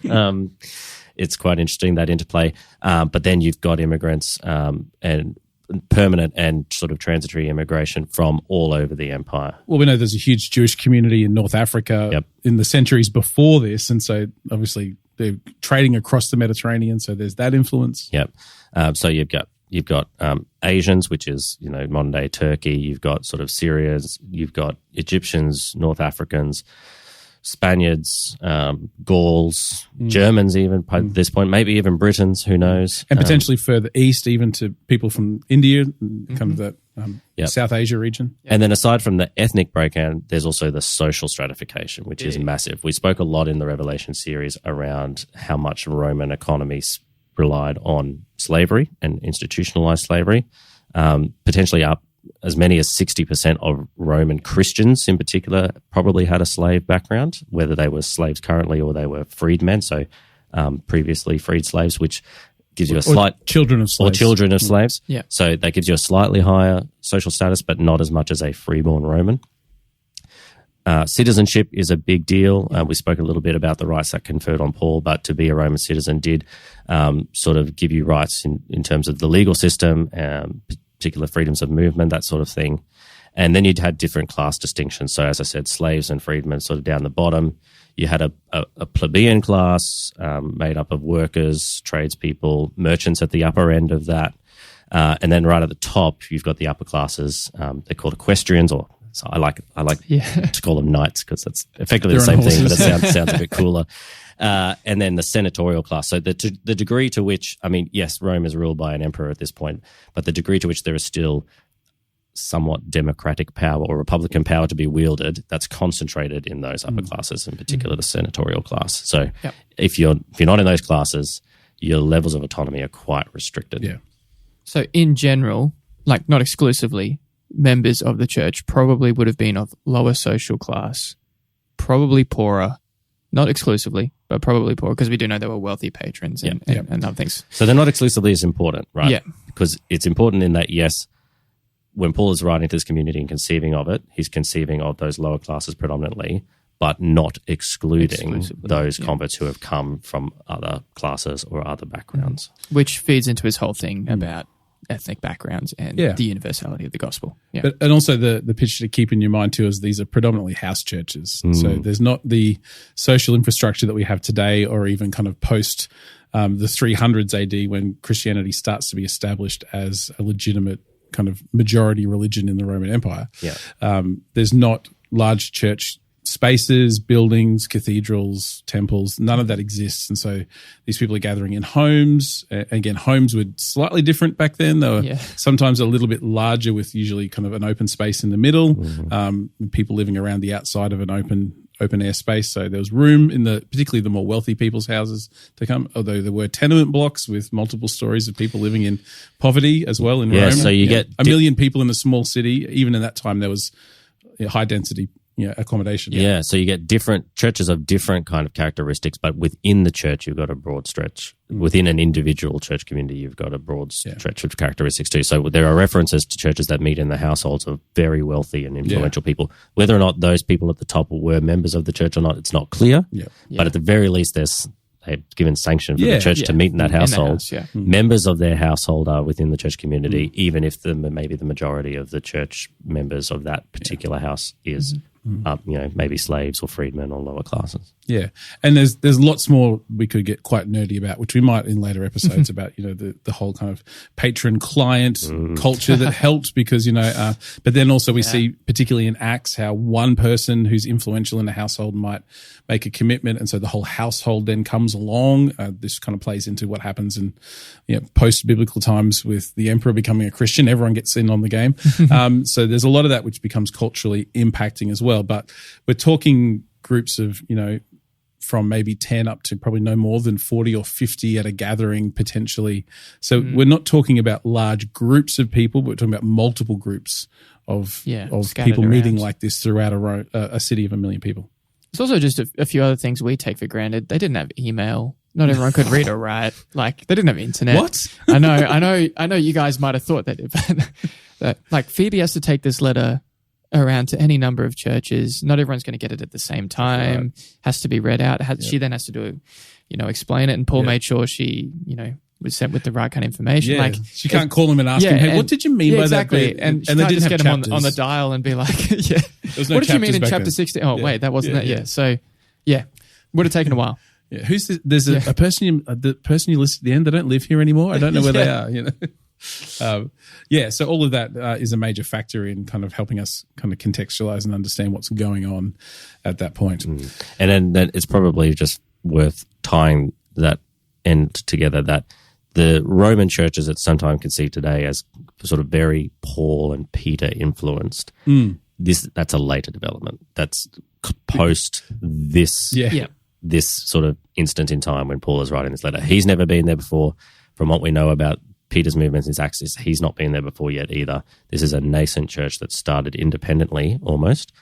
It's quite interesting, that interplay. But then you've got immigrants and permanent and sort of transitory immigration from all over the empire. Well, we know there's a huge Jewish community in North Africa in the centuries before this, and so obviously they're trading across the Mediterranean, so there's that influence. So you've got Asians, which is modern day Turkey. You've got sort of Syrians. You've got Egyptians, North Africans, Spaniards, Gauls, Germans, even at this point, maybe even Britons. Who knows? And potentially further east, even to people from India, kind of that South Asia region. And then aside from the ethnic breakdown, there's also the social stratification, which is massive. We spoke a lot in the Revelation series around how much Roman economies relied on slavery and institutionalized slavery, potentially up as many as 60% of Roman Christians in particular probably had a slave background, whether they were slaves currently or they were freedmen, so previously freed slaves, which gives you a slight... children of slaves. Or children of slaves. So that gives you a slightly higher social status, but not as much as a freeborn Roman. Citizenship is a big deal. We spoke a little bit about the rights that conferred on Paul, but to be a Roman citizen did sort of give you rights in terms of the legal system, particular freedoms of movement, that sort of thing. And then you'd had different class distinctions. So as I said, slaves and freedmen sort of down the bottom. You had a plebeian class made up of workers, tradespeople, merchants at the upper end of that. And then right at the top, you've got the upper classes. They're called equestrians, or so I like to call them knights because that's effectively the same thing, but it sounds a bit cooler. And then the senatorial class. So the degree to which, I mean, yes, Rome is ruled by an emperor at this point, but the degree to which there are still somewhat democratic power or Republican power to be wielded, that's concentrated in those upper classes, in particular the senatorial class. So if you're not in those classes, your levels of autonomy are quite restricted. Yeah. So in general, like not exclusively, members of the church probably would have been of lower social class, probably poorer, not exclusively, but probably poorer, because we do know there were wealthy patrons and other things. So they're not exclusively as important, right? Yeah. Because it's important in that, yes, when Paul is writing to this community and conceiving of it, he's conceiving of those lower classes predominantly, but not excluding those converts who have come from other classes or other backgrounds. Which feeds into his whole thing about ethnic backgrounds and the universality of the gospel. Yeah. But, and also the picture to keep in your mind too is these are predominantly house churches. So there's not the social infrastructure that we have today or even kind of post the 300s AD when Christianity starts to be established as a legitimate kind of majority religion in the Roman Empire. Yeah. There's not large church spaces, buildings, cathedrals, temples, none of that exists. And so these people are gathering in homes. Again, homes were slightly different back then. They were sometimes a little bit larger with usually kind of an open space in the middle, people living around the outside of an open air space. So there was room in particularly the more wealthy people's houses to come, although there were tenement blocks with multiple stories of people living in poverty as well in Rome. So you get a million people in a small city. Even in that time, there was high density accommodation. Yeah, so you get different churches of different kind of characteristics, but within the church, you've got a broad stretch. Within an individual church community, you've got a broad stretch of characteristics too. So there are references to churches that meet in the households of very wealthy and influential people. Whether or not those people at the top were members of the church or not, it's not clear. Yeah. But at the very least, they've given sanction for the church to meet in that household. Members of their household are within the church community, even if maybe the majority of the church members of that particular house is maybe slaves or freedmen or lower classes. Yeah. And there's lots more we could get quite nerdy about, which we might in later episodes about, the whole kind of patron-client culture that helped because, but then also we see, particularly in Acts, how one person who's influential in a household might make a commitment. And so the whole household then comes along. This kind of plays into what happens in post-biblical times with the emperor becoming a Christian. Everyone gets in on the game. So there's a lot of that which becomes culturally impacting as well. But we're talking groups of, from maybe 10 up to probably no more than 40 or 50 at a gathering potentially. So we're not talking about large groups of people, but we're talking about multiple groups of people meeting like this throughout a city of 1 million people. It's also just a few other things we take for granted. They didn't have email. Not everyone could read or write. Like they didn't have internet. What? I know you guys might have thought that like Phoebe has to take this letter around to any number of churches. Not everyone's going to get it at the same time. Right. Has to be read out. She then has to do, explain it. And Paul made sure she, was sent with the right kind of information. Yeah. Like she can't call him and ask him, "Hey, what did you mean by that bit?" And they didn't just get him on the dial and be like, no "What did you mean in chapter 16?" Oh, wait, that wasn't that. Yeah. So, would have taken a while. Yeah. Who's this? There's a person. The person you listed at the end. They don't live here anymore. I don't know where they are. So all of that is a major factor in kind of helping us kind of contextualize and understand what's going on at that point. And then it's probably just worth tying that end together that the Roman churches that sometimes conceived today as sort of very Paul and Peter influenced, that's a later development. That's post this sort of instant in time when Paul is writing this letter. He's never been there before. From what we know about Peter's movements in Acts, he's not been there before yet either. This is a nascent church that started independently almost.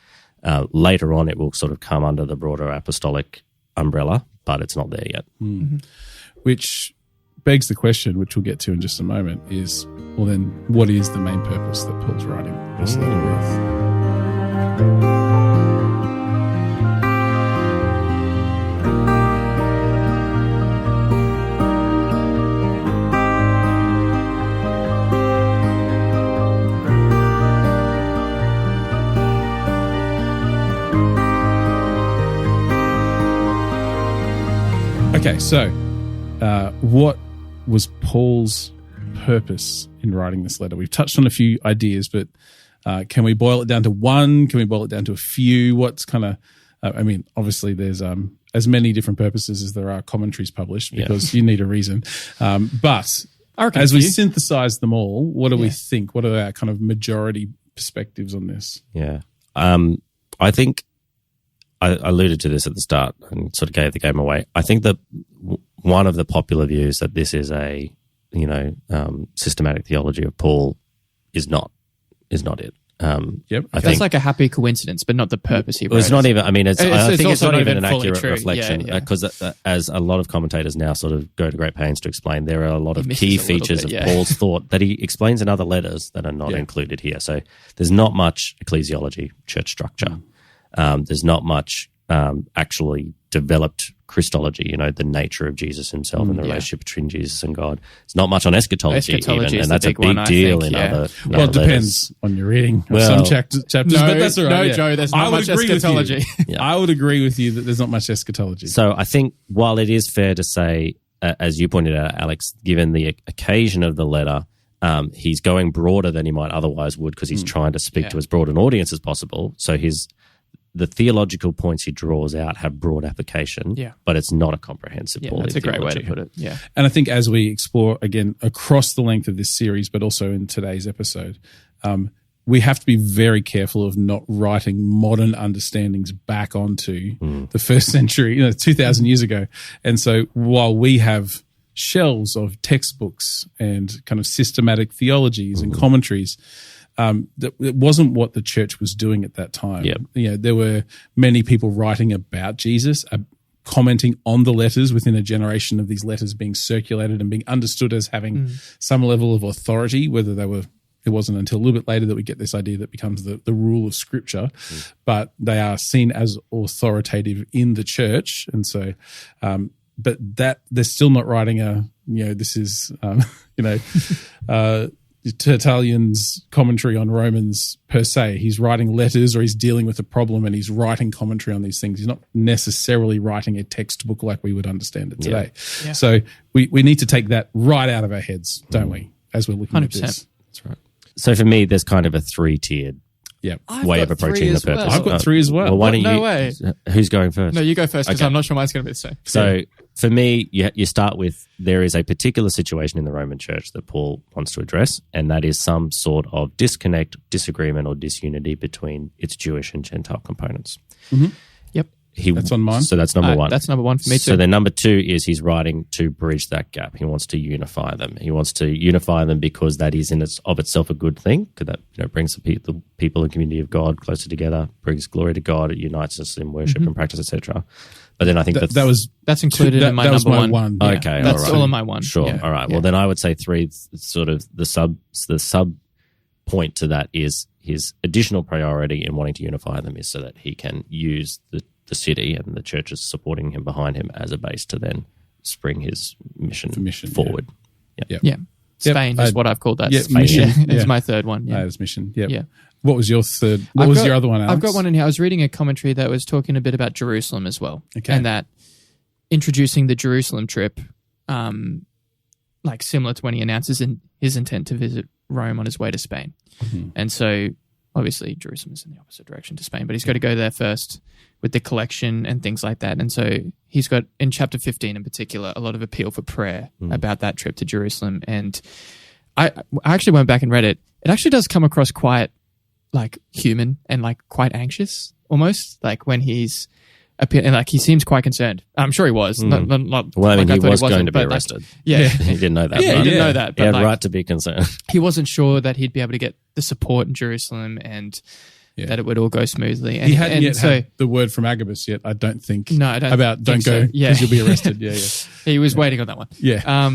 Later on, it will sort of come under the broader apostolic umbrella, but it's not there yet. Which begs the question, which we'll get to in just a moment, is, well then, what is the main purpose that Paul's writing this letter with? Okay, so what was Paul's purpose in writing this letter? We've touched on a few ideas, but can we boil it down to one? Can we boil it down to a few? What's kind of, obviously there's as many different purposes as there are commentaries published because you need a reason. But as we synthesize them all, what do we think? What are our kind of majority perspectives on this. Yeah. I think I alluded to this at the start and sort of gave the game away. I think that one of the popular views that this is a, systematic theology of Paul is not it. Yep. That's like a happy coincidence, but not the purpose he wrote. It's not even, I think it's not even an fully accurate true. reflection because as a lot of commentators now sort of go to great pains to explain, there are a lot of key features of Paul's thought that he explains in other letters that are not included here. So there's not much ecclesiology, church structure. There's not much actually developed Christology, the nature of Jesus himself and the relationship between Jesus and God. It's not much on eschatology even, and that's a big deal in other Well, it depends on your reading of some chapters, but that's all right. No, Joe, there's not much eschatology. I would agree with you that there's not much eschatology. So I think while it is fair to say, as you pointed out, Alex, given the occasion of the letter, he's going broader than he might otherwise would because he's trying to speak to as broad an audience as possible. So the theological points he draws out have broad application, but it's not a comprehensive Pauline that's a great theology. way to put it. Yeah. And I think as we explore, again, across the length of this series, but also in today's episode, we have to be very careful of not writing modern understandings back onto the first century, 2,000 years ago. And so while we have shelves of textbooks and kind of systematic theologies and commentaries, it wasn't what the church was doing at that time. There were many people writing about Jesus, commenting on the letters within a generation of these letters being circulated and being understood as having some level of authority, whether they were. It wasn't until a little bit later that we get this idea that becomes the rule of Scripture, but they are seen as authoritative in the church. And so, but that they're still not writing this is, Tertullian's commentary on Romans per se. He's writing letters or he's dealing with a problem and he's writing commentary on these things. He's not necessarily writing a textbook like we would understand it today. Yeah. So we need to take that right out of our heads, don't we, as we're looking 100%. At this. That's right. So for me, there's kind of a 3-tiered way of approaching the purpose. I've got 3 as well. Well, why don't you? Way. Who's going first? No, you go first because I'm not sure mine's going to be the same. So for me, you start with there is a particular situation in the Roman Church that Paul wants to address, and that is some sort of disconnect, disagreement, or disunity between its Jewish and Gentile components. Mm-hmm. Yep. That's on mine. So that's number 1. That's number 1 for me too. So then number 2 is he's writing to bridge that gap. He wants to unify them. He wants to unify them because that is of itself a good thing, because that brings the people and community of God closer together, brings glory to God, it unites us in worship and practice, etc. But then I think that's included in my number 1. Yeah. Okay, that's all in my 1. Sure. Yeah. All right. Well, then I would say 3. Sort of the sub point to that is his additional priority in wanting to unify them is so that he can use the city and the churches supporting him behind him as a base to then spring his mission forward. Yeah. Spain is what I've called that. Mission. It's my 3rd one. Yeah. It's mission. Yeah. What was your third? What was your other one, Alex? I've got one in here. I was reading a commentary that was talking a bit about Jerusalem as well. Okay. And that introducing the Jerusalem trip, like similar to when he announces his intent to visit Rome on his way to Spain. Mm-hmm. And so obviously Jerusalem is in the opposite direction to Spain, but he's got to go there first with the collection and things like that. And so he's got, in chapter 15 in particular, a lot of appeal for prayer about that trip to Jerusalem. And I actually went back and read it. It actually does come across quite like human and like quite anxious almost, like when he's appealing, like he seems quite concerned. I'm sure he was. Not, well, I mean, like he was going to be arrested. He didn't know that. Yeah, he didn't know that. But he had right to be concerned. He wasn't sure that he'd be able to get the support in Jerusalem and that it would all go smoothly. And he hadn't yet had the word from Agabus yet, I don't think. No, I don't about don't go because you'll be arrested. Yeah. He was waiting on that one. Yeah.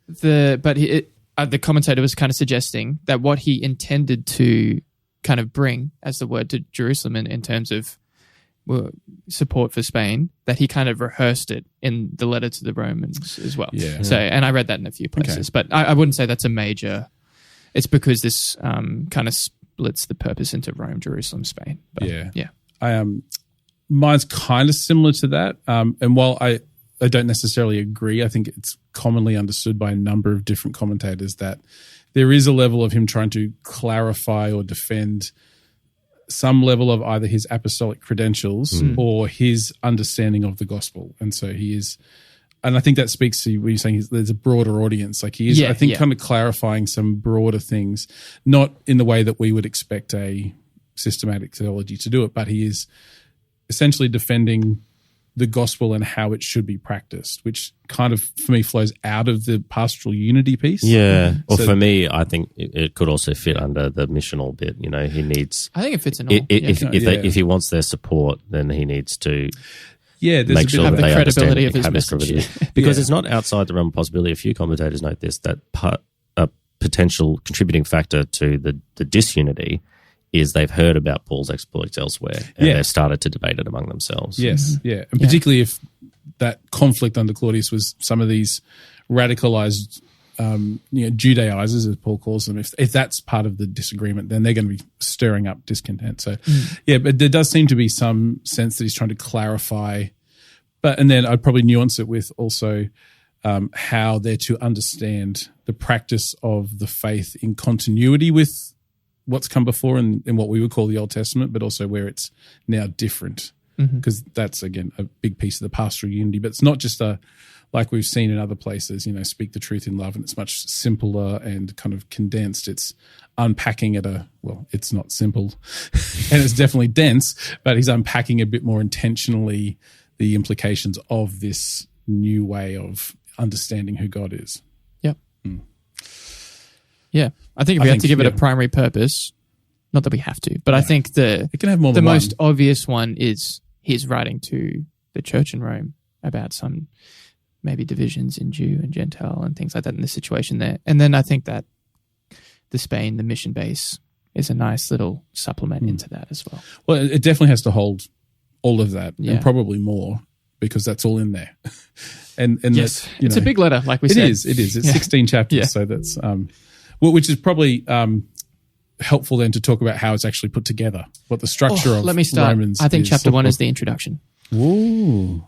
The commentator was kind of suggesting that what he intended to kind of bring as the word to Jerusalem in terms of support for Spain, that he kind of rehearsed it in the letter to the Romans as well. Yeah. So, and I read that in a few places, but I wouldn't say that's a major. It's because this kind of splits the purpose into Rome, Jerusalem, Spain. But, yeah. Mine's kind of similar to that, and while I don't necessarily agree, I think it's commonly understood by a number of different commentators that there is a level of him trying to clarify or defend some level of either his apostolic credentials or his understanding of the gospel. And so he is and I think that speaks to what you're saying. There's a broader audience. Like he is, I think, kind of clarifying some broader things, not in the way that we would expect a systematic theology to do it, but he is essentially defending the gospel and how it should be practiced, which kind of, for me, flows out of the pastoral unity piece. Yeah. Or for me, I think it could also fit under the missional bit. You know, he needs... I think it fits in all. If he wants their support, then he needs to make sure that the they credibility of his message. Because it's not outside the realm of possibility. A few commentators note this, that a potential contributing factor to the disunity is they've heard about Paul's exploits elsewhere and they've started to debate it among themselves. Yes, yeah. And particularly if that conflict under Claudius was some of these radicalized Judaizers, as Paul calls them, if that's part of the disagreement, then they're going to be stirring up discontent. So, but there does seem to be some sense that he's trying to clarify. And then I'd probably nuance it with also how they're to understand the practice of the faith in continuity with what's come before in what we would call the Old Testament, but also where it's now different. Because that's, again, a big piece of the pastoral unity. But it's not just like we've seen in other places, speak the truth in love, and it's much simpler and kind of condensed. It's unpacking it's not simple and it's definitely dense, but he's unpacking a bit more intentionally the implications of this new way of understanding who God is. Yep. Yeah. I think if we have to give it a primary purpose, not that we have to, but I think it can have more than the one. most obvious one is he's writing to the church in Rome about some maybe divisions in Jew and Gentile and things like that in the situation there. And then I think that the mission base, is a nice little supplement into that as well. Well, it definitely has to hold all of that and probably more, because that's all in there. and yes, it's a big letter, like we said. It is. It's 16 chapters, so that's which is probably helpful then to talk about how it's actually put together, what the structure of let me start. Romans I think is. chapter 1 is the introduction. Ooh.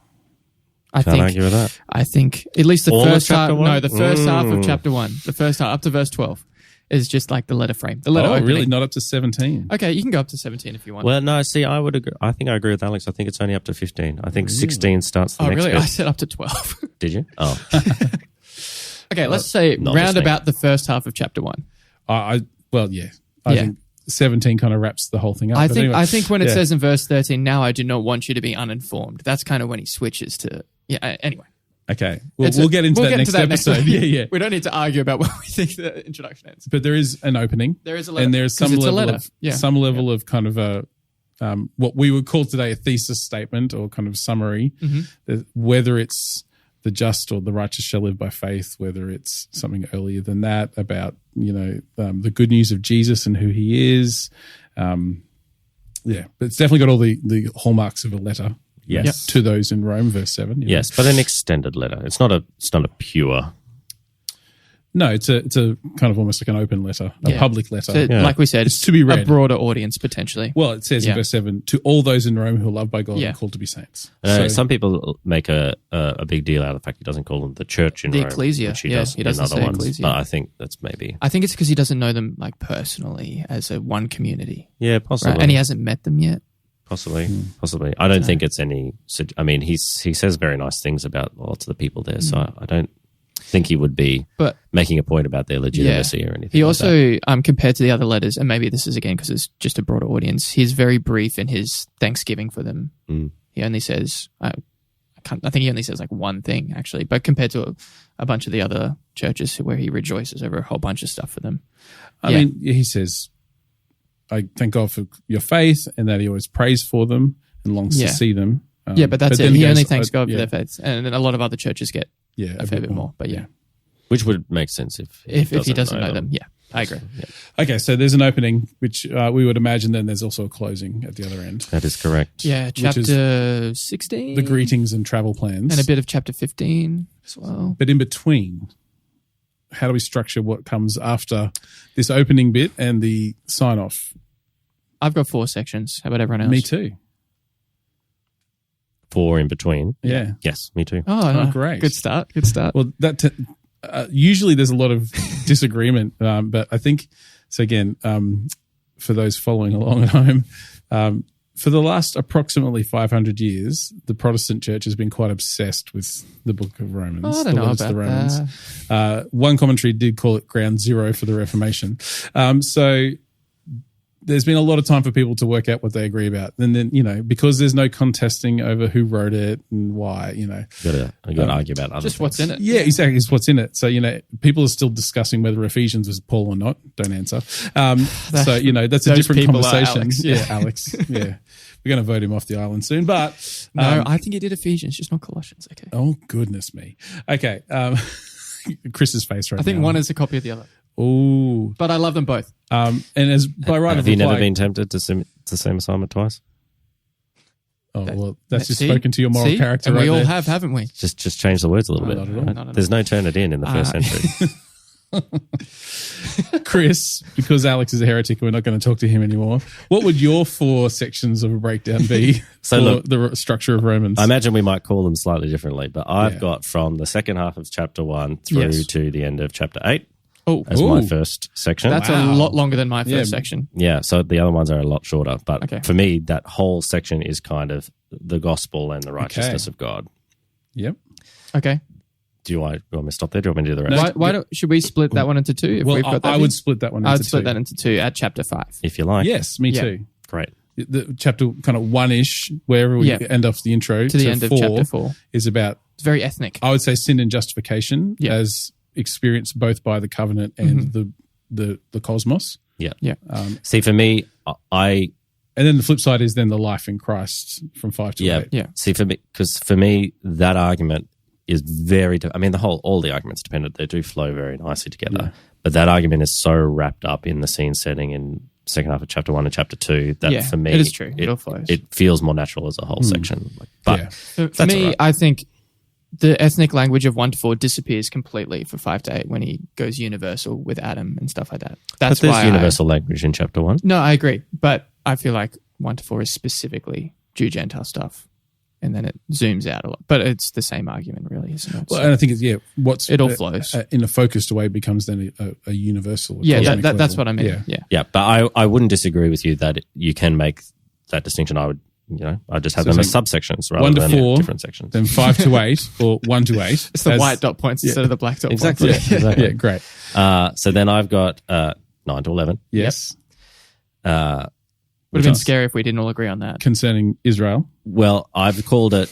Can't argue with that. I think at least the All first of half. chapter one? No, the first half of chapter 1, the first half up to verse 12, is just like the letter frame. The letter opening. Really? Not up to 17? Okay, you can go up to 17 if you want. Well, no, see, I would agree. I think I agree with Alex. I think it's only up to 15. I think 16 starts the next really? bit. I said up to 12. Did you? Oh. Okay, let's say not round listening. about the first half of chapter 1. I think 17 kind of wraps the whole thing up. I But think anyway, I think when it says in verse 13, now I do not want you to be uninformed, that's kind of when he switches to, anyway. Okay, we'll get into that next episode. Yeah. We don't need to argue about where we think the introduction ends. But there is an opening. There is a letter. And there's some 'Cause it's a level letter. of some level of kind of a what we would call today a thesis statement or kind of summary. Whether it's the just or the righteous shall live by faith, whether it's something earlier than that about the good news of Jesus and who he is. But it's definitely got all the hallmarks of a letter. Yes. To those in Rome, verse 7. Yes, but an extended letter. It's not a pure. No, it's a kind of almost like an open letter, a public letter. So, like we said, It's to be read. a broader audience potentially. Well, it says in verse 7, to all those in Rome who are loved by God and called to be saints. Some people make a big deal out of the fact he doesn't call them the church in The Rome. ecclesia. Which he He doesn't in other say ones. ecclesia. But I think that's maybe. I think it's because he doesn't know them like personally as a one community. Yeah, possibly. Right? And he hasn't met them yet. Possibly. I don't think it's any. I mean, he says very nice things about lots of the people there, so I don't think he would be making a point about their legitimacy or anything. He like also, that. compared to the other letters, and maybe this is again because it's just a broader audience, he's very brief in his thanksgiving for them. He only says, I think he only says like one thing actually, but compared to a bunch of the other churches where he rejoices over a whole bunch of stuff for them. I mean, he says, I thank God for your faith, and that he always prays for them and longs to see them. But that's it. then He goes, only thanks God for their faith. And then a lot of other churches get a fair bit more. But which would make sense if he doesn't know them. Yeah, I agree. Yeah. Okay, so there's an opening, which we would imagine then there's also a closing at the other end. That is correct. Yeah, chapter 16. The greetings and travel plans. And a bit of chapter 15 as well. But in between, how do we structure what comes after this opening bit and the sign-off? I've got 4 sections. How about everyone else? Me too. 4 in between. Yeah. Yes, me too. Oh, great. Good start. Well, usually there's a lot of disagreement, but I think, so again, for those following along at home, for the last approximately 500 years, the Protestant Church has been quite obsessed with the Book of Romans. I don't know letters to about the Romans. One commentary did call it ground zero for the Reformation. So there's been a lot of time for people to work out what they agree about. And then, because there's no contesting over who wrote it and why, You got to argue about other Just things. what's in it. Yeah, exactly. It's what's in it. So, people are still discussing whether Ephesians was Paul or not. Don't answer. That's a those different people are conversation. Alex. Yeah, Alex. Yeah. We're going to vote him off the island soon. But No, I think he did Ephesians, just not Colossians. Okay. oh, goodness me. Okay. Chris's face right now. I think one is a copy of the other. Oh. But I love them both. And as by right Have of you reply, never been tempted to same assignment twice? Oh, well, that's just See? spoken to your moral See? character And right we all there. have, haven't we? Just change the words a little No, bit. not at all. right? Not at There's no turn it in the first century. Chris, because Alex is a heretic, we're not going to talk to him anymore. What would your 4 sections of a breakdown be So for look, the structure of Romans? I imagine we might call them slightly differently, but I've Yeah. got from the second half of chapter 1 through Yes. to the end of chapter 8 Oh, as my Ooh. first section. that's Wow. a lot longer than my first Yeah. section. Yeah, so the other ones are a lot shorter. But Okay. for me, that whole section is kind of the gospel and the righteousness of God. Yep. Okay. Do you want me to stop there? Do you want me to do the rest? Why don't, should we split that one into 2? If Well, we've got that I would split that one into I'd split 2. that into 2 at chapter 5. If you like. Yes, me Yeah. too. Great. The chapter kind of 1-ish, wherever we Yeah. end off the intro, To the end of 4 chapter 4. is about, It's very ethnic. I would say, sin and justification Yeah. as experienced both by the covenant and the cosmos. Yeah. Yeah. See, for me, I And then the flip side is then the life in Christ from 5 to 8. Yeah. See, for me, that argument is very. I mean, all the arguments dependent. They do flow very nicely together. Yeah. But that argument is so wrapped up in the scene setting in second half of chapter 1 and chapter 2 that Yeah, for me, it is true. It all flows. It feels more natural as a whole section. But Yeah. For That's me, all right. I think the ethnic language of 1 to 4 disappears completely for 5 to 8 when he goes universal with Adam and stuff like that. That's there's why universal language in chapter 1. No, I agree. But I feel like 1 to 4 is specifically Jew-Gentile stuff. And then it zooms out a lot. But it's the same argument, really, isn't it? Well, and I think it's, it all flows. in a focused way becomes then a universal. Yeah, cosmic that's level. what I mean. Yeah. Yeah, but I wouldn't disagree with you that you can make that distinction. I just have So them it's as subsections rather 1 to than 4, different sections. Then 5 to 8 or 1 to 8. It's the white dot points instead of the black dot Exactly. points. Yeah, exactly. Yeah, great. So then I've got 9 to 11. Yes. Would have been scary if we didn't all agree on that. Concerning Israel. Well, I've called it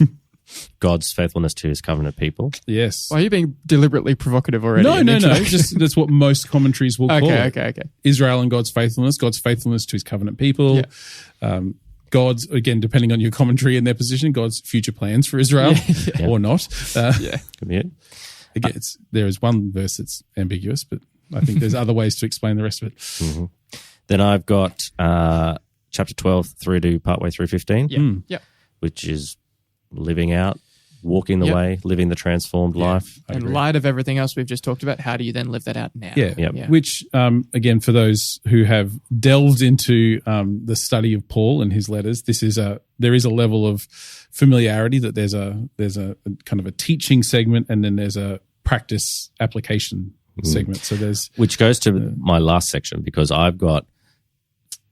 God's faithfulness to his covenant people. Yes. Why are you being deliberately provocative already? No. in the intro? Just that's what most commentaries will call it. Okay. Israel and God's faithfulness to his covenant people. Yeah. God's, again, depending on your commentary and their position, God's future plans for Israel or not. Yeah. Could be it. Again, there is one verse that's ambiguous, but I think there's other ways to explain the rest of it. Then I've got chapter 12 through to partway through 15, Yeah. Yeah. which is living out, walking the Yep. way, living the transformed life. I In agree. light of everything else we've just talked about, how do you then live that out now? Yeah. Yep. Which, again, for those who have delved into the study of Paul and his letters, there is a level of familiarity that there's a kind of a teaching segment and then there's a practice application segment. So there's Which goes to my last section because I've got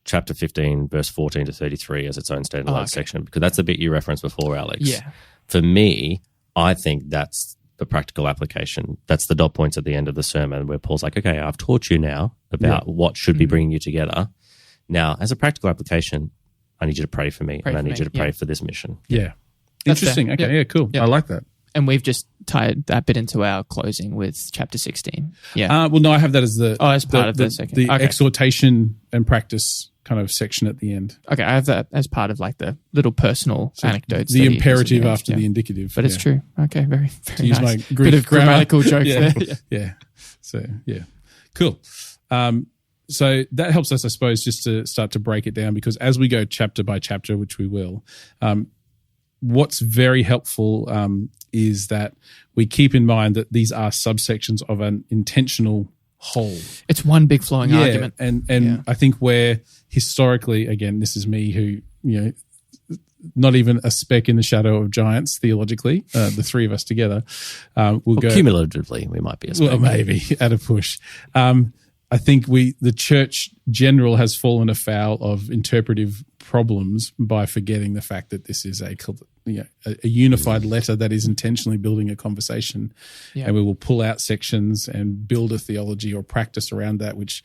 chapter 15, verse 14 to 33 as its own standalone okay. section because that's the bit you referenced before, Alex. Yeah. For me, I think that's the practical application. That's the dot points at the end of the sermon where Paul's like, okay, I've taught you now about what should be bringing you together. Now, as a practical application, I need you to pray for me and I need you to pray for this mission. yeah. That's Interesting. fair. Okay. Yep. Yeah, cool. Yep. I like that. And we've just tied that bit into our closing with chapter 16. Yeah. Well, no, I have that as as part of the second. the Okay. exhortation and practice kind of section at the end. Okay, I have that as part of like the little personal anecdotes. The that he imperative gives at after end. the indicative. But it's true. Okay, very, very use nice. my Greek Bit of grammar. grammatical joke Yeah. there. Yeah. So, yeah. Cool. So that helps us, I suppose, just to start to break it down because as we go chapter by chapter, which we will, what's very helpful is that we keep in mind that these are subsections of an intentional whole. It's one big flowing argument. And I think where historically, again, this is me who, not even a speck in the shadow of giants theologically, the three of us together, will go Cumulatively, we might be a well, maybe at a push. I think the church general has fallen afoul of interpretive problems by forgetting the fact that this is a unified letter that is intentionally building a conversation, and we will pull out sections and build a theology or practice around that, which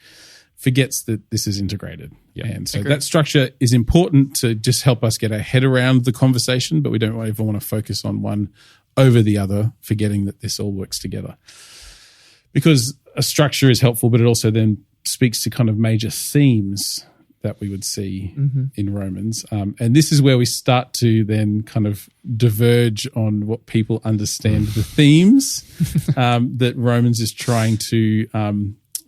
forgets that this is integrated. And so that structure is important to just help us get our head around the conversation, but we don't ever want to focus on one over the other, forgetting that this all works together. Because a structure is helpful, but it also then speaks to kind of major themes that we would see in Romans. And this is where we start to then kind of diverge on what people understand the themes that Romans is trying to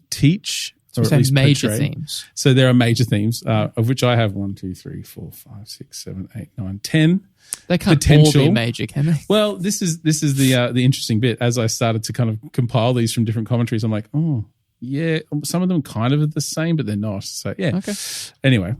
teach, or at least major portray. Themes. So there are major themes, of which I have 1, 2, 3, 4, 5, 6, 7, 8, 9, 10. They can't all be major, can they? Well, this is the interesting bit. As I started to kind of compile these from different commentaries, I'm like, oh, yeah, some of them kind of are the same, but they're not. So, yeah. Okay. Anyway.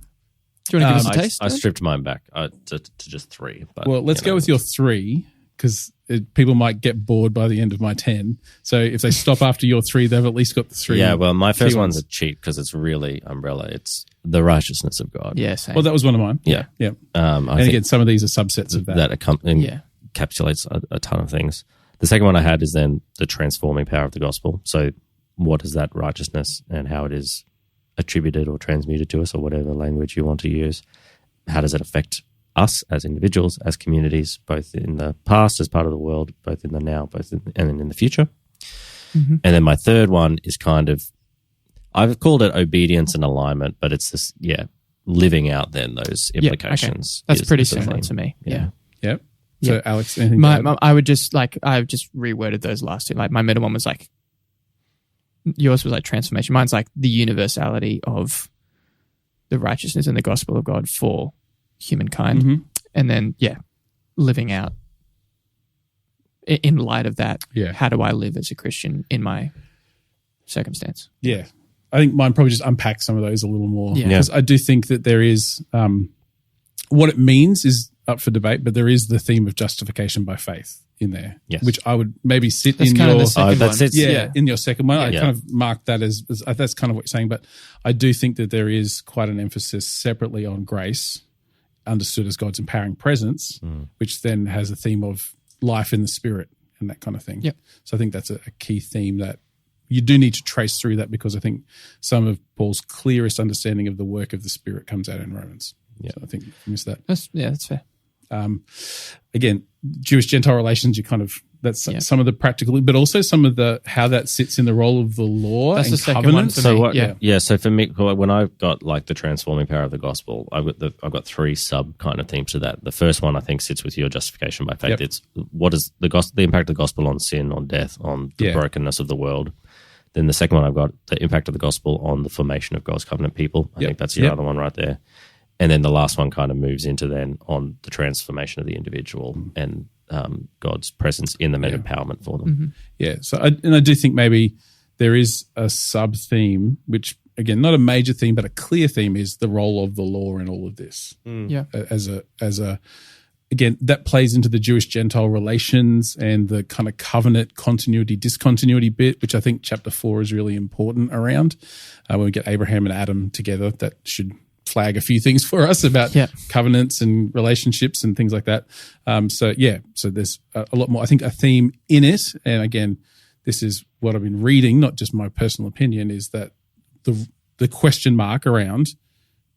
Do you want to give us a taste? I stripped mine back to just 3. But, well, let's go with your 3, because people might get bored by the end of my 10. So if they stop after your 3, they've at least got the 3. Yeah, well, my first one's a cheat because it's really umbrella. It's the righteousness of God. Yeah, same. Well, that was one of mine. Yeah. Yeah. And again, some of these are subsets of that. That encapsulates a ton of things. The second one I had is then the transforming power of the gospel. So what is that righteousness and how it is attributed or transmuted to us, or whatever language you want to use? How does it affect us as individuals, as communities, both in the past as part of the world, both in the now, and in the future? And then my third one is kind of, I've called it obedience and alignment, but it's this, living out then those implications. Okay. That's pretty similar to me. Yeah. Yep. So Alex, anything? I've just reworded those last two. Like my middle one was like, yours was like transformation. Mine's like the universality of the righteousness and the gospel of God for humankind. And then, living out in light of that. Yeah. How do I live as a Christian in my circumstance? Yeah. I think mine probably just unpacks some of those a little more. Yeah. Because I do think that there is, what it means is up for debate, but there is the theme of justification by faith in there, which I would maybe sit in your in your second one. I kind of marked that as that's kind of what you're saying, but I do think that there is quite an emphasis separately on grace, understood as God's empowering presence, which then has a theme of life in the Spirit and that kind of thing. Yep. So I think that's a key theme that you do need to trace through that, because I think some of Paul's clearest understanding of the work of the Spirit comes out in Romans. Yeah, so I think you missed that. That's fair. Again, Jewish Gentile relations, that's some of the practical, but also some of the how that sits in the role of the law and covenant. So for me, when I've got like the transforming power of the gospel, I've got 3 sub kind of themes to that. The first one I think sits with your justification by faith. It's what is the impact of the gospel on sin, on death, on the brokenness of the world. Then the second one I've got the impact of the gospel on the formation of God's covenant people. I think that's your other one right there. And then the last one kind of moves into then on the transformation of the individual and God's presence in them and empowerment for them. Yeah. So I do think maybe there is a sub theme, which again, not a major theme, but a clear theme, is the role of the law in all of this. As a again, that plays into the Jewish Gentile relations and the kind of covenant continuity, discontinuity bit, which I think chapter 4 is really important around. When we get Abraham and Adam together, that should flag a few things for us about covenants and relationships and things like that. So there's a lot more, I think, a theme in it. And again, this is what I've been reading, not just my personal opinion, is that the question mark around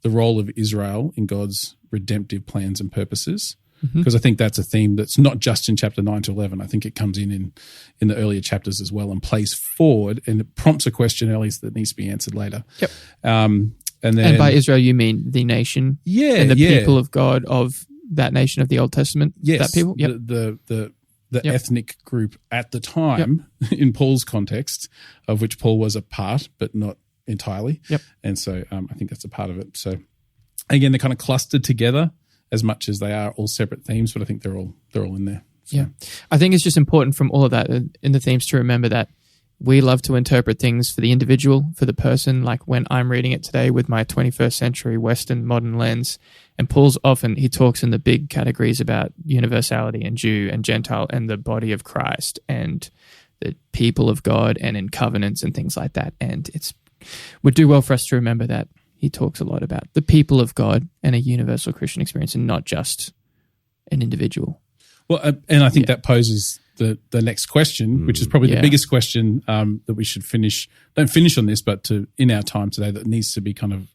the role of Israel in God's redemptive plans and purposes. Because I think that's a theme that's not just in chapter 9 to 11. I think it comes in the earlier chapters as well and plays forward, and it prompts a question early that needs to be answered later. Yep. And by Israel, you mean the nation, and the people of God of that nation of the Old Testament. Yes, that people. Yep. The ethnic group at the time, in Paul's context, of which Paul was a part, but not entirely. Yep. And so I think that's a part of it. So again, they're kind of clustered together as much as they are all separate themes, but I think they're all in there. So. Yeah, I think it's just important from all of that in the themes to remember that we love to interpret things for the individual, for the person. Like when I'm reading it today with my 21st century Western modern lens, and Paul's he talks in the big categories about universality and Jew and Gentile and the body of Christ and the people of God and in covenants and things like that. And it would do well for us to remember that he talks a lot about the people of God and a universal Christian experience, and not just an individual. Well, and I think that poses the next question, which is probably the biggest question that we should don't finish on this, but in our time today that needs to be kind of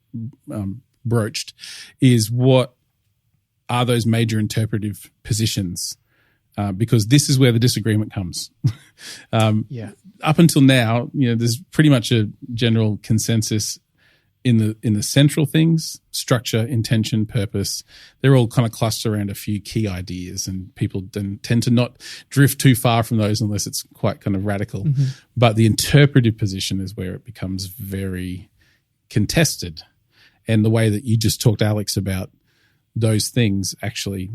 broached, is what are those major interpretive positions? Because this is where the disagreement comes. Up until now, there's pretty much a general consensus in the central things: structure, intention, purpose. They're all kind of clustered around a few key ideas, and people tend to not drift too far from those unless it's quite kind of radical. Mm-hmm. But the interpretive position is where it becomes very contested. And the way that you just talked, Alex, about those things actually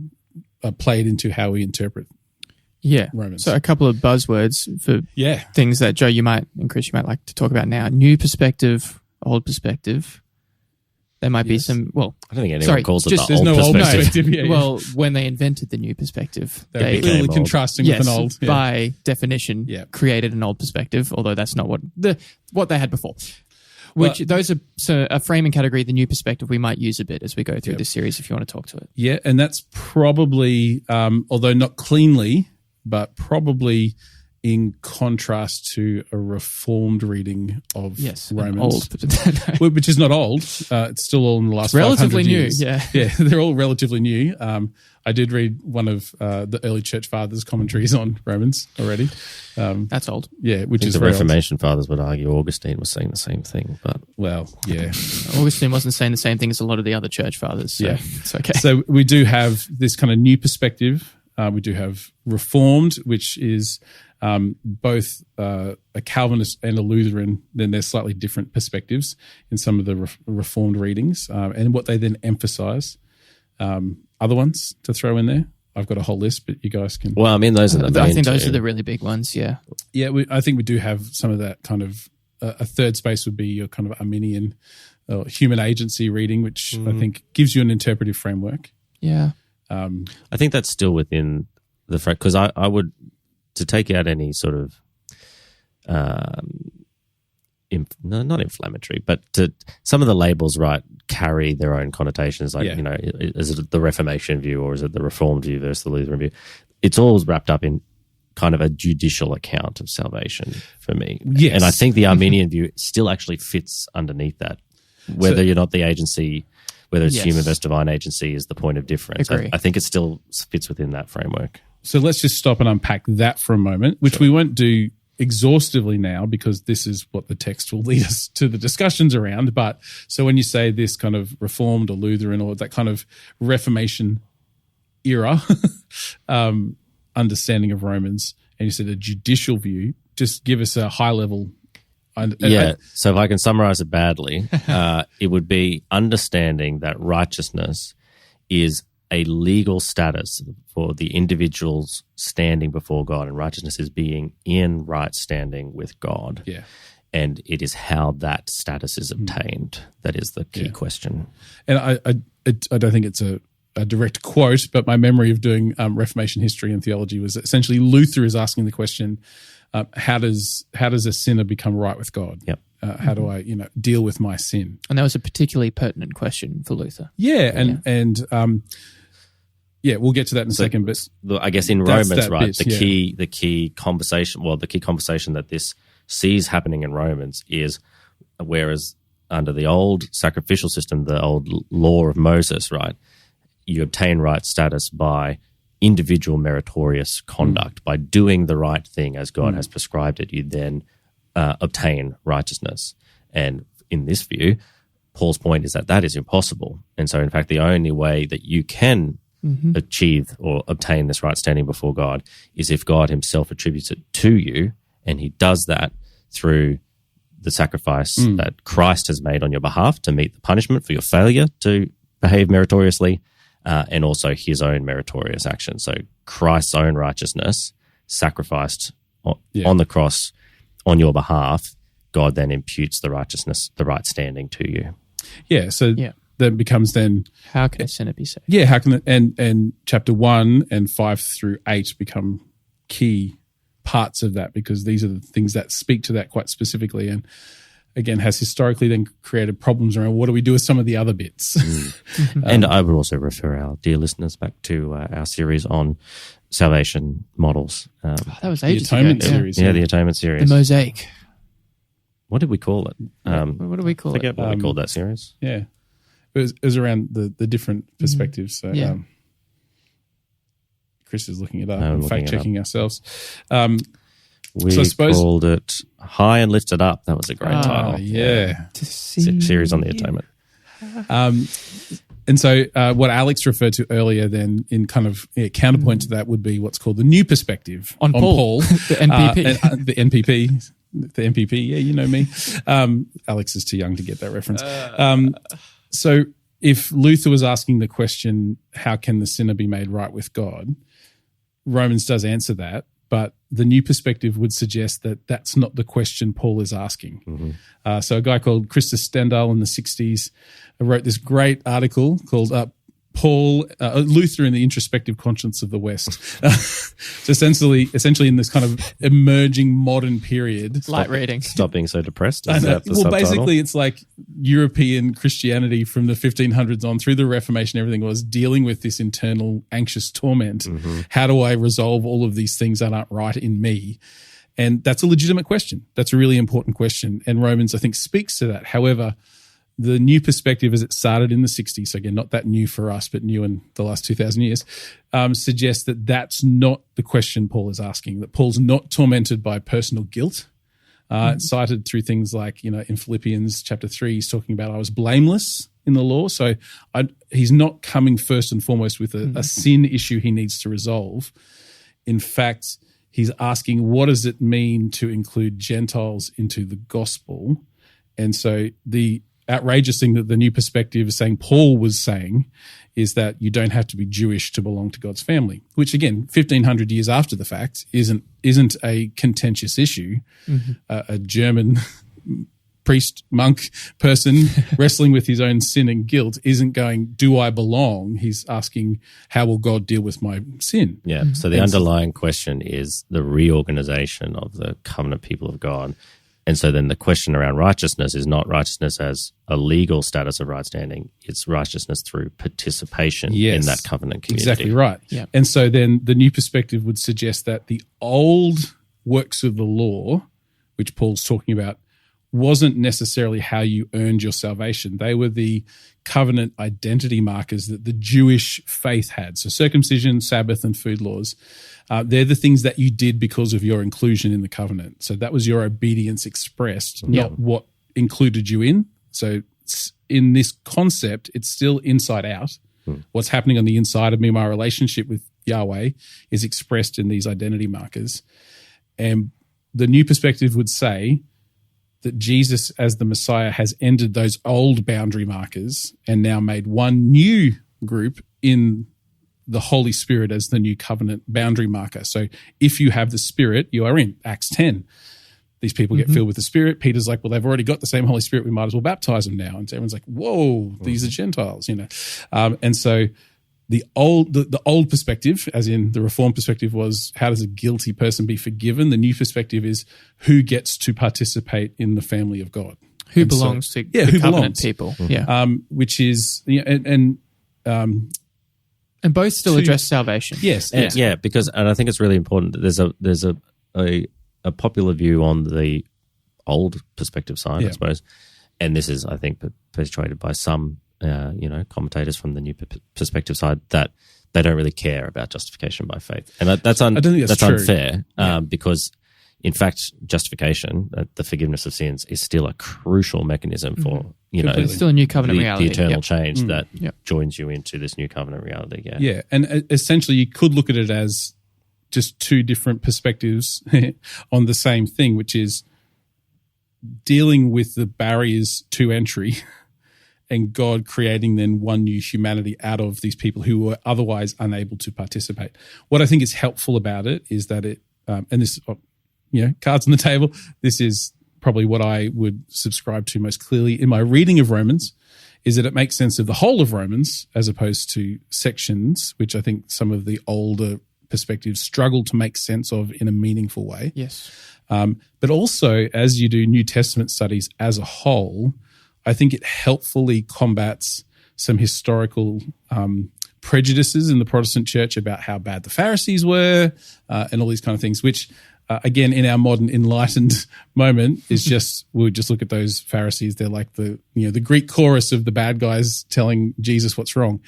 are played into how we interpret Romans. So a couple of buzzwords for things that Joe, and Chris, you might like to talk about now. New perspective, old perspective. There might be some, I don't think anyone calls it the there's old no perspective. Old perspective. Well, when they invented the new perspective, they clearly contrasting with an old. Yeah. By definition, created an old perspective, although that's not what they had before. Those are a framing category, the new perspective, we might use a bit as we go through this series if you want to talk to it. Yeah, and that's probably, although not cleanly, but probably in contrast to a reformed reading of Romans. Old. Which is not old. It's still all in the last 500 years. Relatively new, Yeah, they're all relatively new. I did read one of the early church fathers' commentaries on Romans already. That's old. Yeah, which is the Reformation fathers would argue Augustine was saying the same thing. But Augustine wasn't saying the same thing as a lot of the other church fathers. So it's okay. So we do have this kind of new perspective. We do have Reformed, which is both a Calvinist and a Lutheran. Then there's slightly different perspectives in some of the Reformed readings, and what they then emphasize. Other ones to throw in there? I've got a whole list, but you guys can. Well, I mean, those are the main I think those are the really big ones. Yeah. Yeah, I think we do have some of that kind of. A third space would be your kind of Arminian human agency reading, which I think gives you an interpretive framework. Yeah. I think that's still within the frame, because I would, to take out any sort of not inflammatory, but some of the labels, carry their own connotations. Like, is it the Reformation view or is it the Reformed view versus the Lutheran view? It's all wrapped up in kind of a judicial account of salvation for me. Yes. And I think the Armenian view still actually fits underneath that. Whether you're not the agency, whether it's human versus divine agency is the point of difference. I think it still fits within that framework. So let's just stop and unpack that for a moment, which we won't do exhaustively now because this is what the text will lead us to the discussions around. But so when you say this kind of Reformed or Lutheran or that kind of Reformation era understanding of Romans, and you said a judicial view, just give us a high level. So if I can summarize it badly, it would be understanding that righteousness is a legal status for the individual's standing before God, and righteousness is being in right standing with God. Yeah. And it is how that status is obtained that is the key question. And I don't think it's a direct quote, but my memory of doing Reformation history and theology was essentially Luther is asking the question, how does a sinner become right with God? Yep. How do I, deal with my sin? And that was a particularly pertinent question for Luther. We'll get to that in a second. But I guess in Romans, the key conversation that this sees happening in Romans is, whereas under the old sacrificial system, the old law of Moses, you obtain right status by individual meritorious conduct. By doing the right thing as God has prescribed it, you then obtain righteousness. And in this view, Paul's point is that is impossible. And so, in fact, the only way that you can achieve or obtain this right standing before God is if God himself attributes it to you, and he does that through the sacrifice that Christ has made on your behalf to meet the punishment for your failure to behave meritoriously, and also his own meritorious action. So Christ's own righteousness sacrificed on the cross on your behalf, God then imputes the righteousness, the right standing to you. Yeah, so that becomes then... How can a sinner be saved? Yeah, how can and chapter 1 and 5 through 8 become key parts of that, because these are the things that speak to that quite specifically. And again, has historically then created problems around what do we do with some of the other bits. And I would also refer our dear listeners back to our series on salvation models. That was The ages Atonement ago. series. The Atonement series. The Mosaic. What did we call it? What do we call Forget it? what we called that series. Yeah. It was around the different perspectives. So, Yeah. Chris is looking it up I'm and looking it fact-checking ourselves. We So I suppose- called it High and Lifted Up. That was a great title. Yeah. To see Series on the Atonement. And so what Alex referred to earlier then in kind of counterpoint to that would be what's called the new perspective On Paul. The NPP. the NPP. The NPP, yeah, you know me. Alex is too young to get that reference. So if Luther was asking the question, how can the sinner be made right with God? Romans does answer that, but the new perspective would suggest that that's not the question Paul is asking. So a guy called Christus Stendhal in the 60s wrote this great article called Luther in the Introspective Conscience of the West. So essentially in this kind of emerging modern period. Light reading. Stop being so depressed. I Is know. that the Well, subtitle? basically, it's like European Christianity from the 1500s on through the Reformation, everything was dealing with this internal anxious torment. How do I resolve all of these things that aren't right in me? And that's a legitimate question. That's a really important question. And Romans, I think, speaks to that. However, the new perspective as it started in the 60s, so again, not that new for us, but new in the last 2,000 years, suggests that that's not the question Paul is asking, that Paul's not tormented by personal guilt. It's cited through things like, in Philippians chapter 3, he's talking about I was blameless in the law. So he's not coming first and foremost with a sin issue he needs to resolve. In fact, he's asking, what does it mean to include Gentiles into the gospel? And so the outrageous thing that the new perspective is saying Paul was saying is that you don't have to be Jewish to belong to God's family, which again, 1,500 years after the fact isn't a contentious issue. A German priest, monk person wrestling with his own sin and guilt isn't going, do I belong? He's asking, how will God deal with my sin? Yeah. So the underlying question is the reorganization of the covenant people of God. And so then the question around righteousness is not righteousness as a legal status of right standing. It's righteousness through participation in that covenant community. Exactly right. Yeah. And so then the new perspective would suggest that the old works of the law, which Paul's talking about, wasn't necessarily how you earned your salvation. They were the covenant identity markers that the Jewish faith had. So circumcision, Sabbath, and food laws, they're the things that you did because of your inclusion in the covenant. So that was your obedience expressed, not what included you in. So in this concept, it's still inside out. What's happening on the inside of me, my relationship with Yahweh, is expressed in these identity markers. And the new perspective would say that Jesus as the Messiah has ended those old boundary markers and now made one new group in the Holy Spirit as the new covenant boundary marker. So if you have the Spirit, you are in. Acts 10. These people get filled with the Spirit. Peter's like, well, they've already got the same Holy Spirit. We might as well baptize them now. And so everyone's like, whoa, these are Gentiles, And so the old perspective, as in the Reformed perspective, was how does a guilty person be forgiven? The new perspective is who gets to participate in the family of God. Who belongs to the who covenant belongs. people. Yeah. Which is, And both still address salvation. yes. And I think it's really important that there's a popular view on the old perspective side, I suppose, and this is, I think, perpetuated by some commentators from the new perspective side, that they don't really care about justification by faith, and that's I don't think that's true. unfair because, in fact, justification, the forgiveness of sins, is still a crucial mechanism for It's still a new covenant reality. the eternal change that Yep. joins you into this new covenant reality. Yeah, and essentially you could look at it as just two different perspectives on the same thing, which is dealing with the barriers to entry and God creating then one new humanity out of these people who were otherwise unable to participate. What I think is helpful about it is that it, and this, cards on the table, this is probably what I would subscribe to most clearly in my reading of Romans, is that it makes sense of the whole of Romans as opposed to sections, which I think some of the older perspective struggle to make sense of in a meaningful way. Yes. But also, as you do New Testament studies as a whole, I think it helpfully combats some historical prejudices in the Protestant church about how bad the Pharisees were and all these kind of things, which, again, in our modern enlightened moment is just, we would just look at those Pharisees. They're like the Greek chorus of the bad guys telling Jesus what's wrong.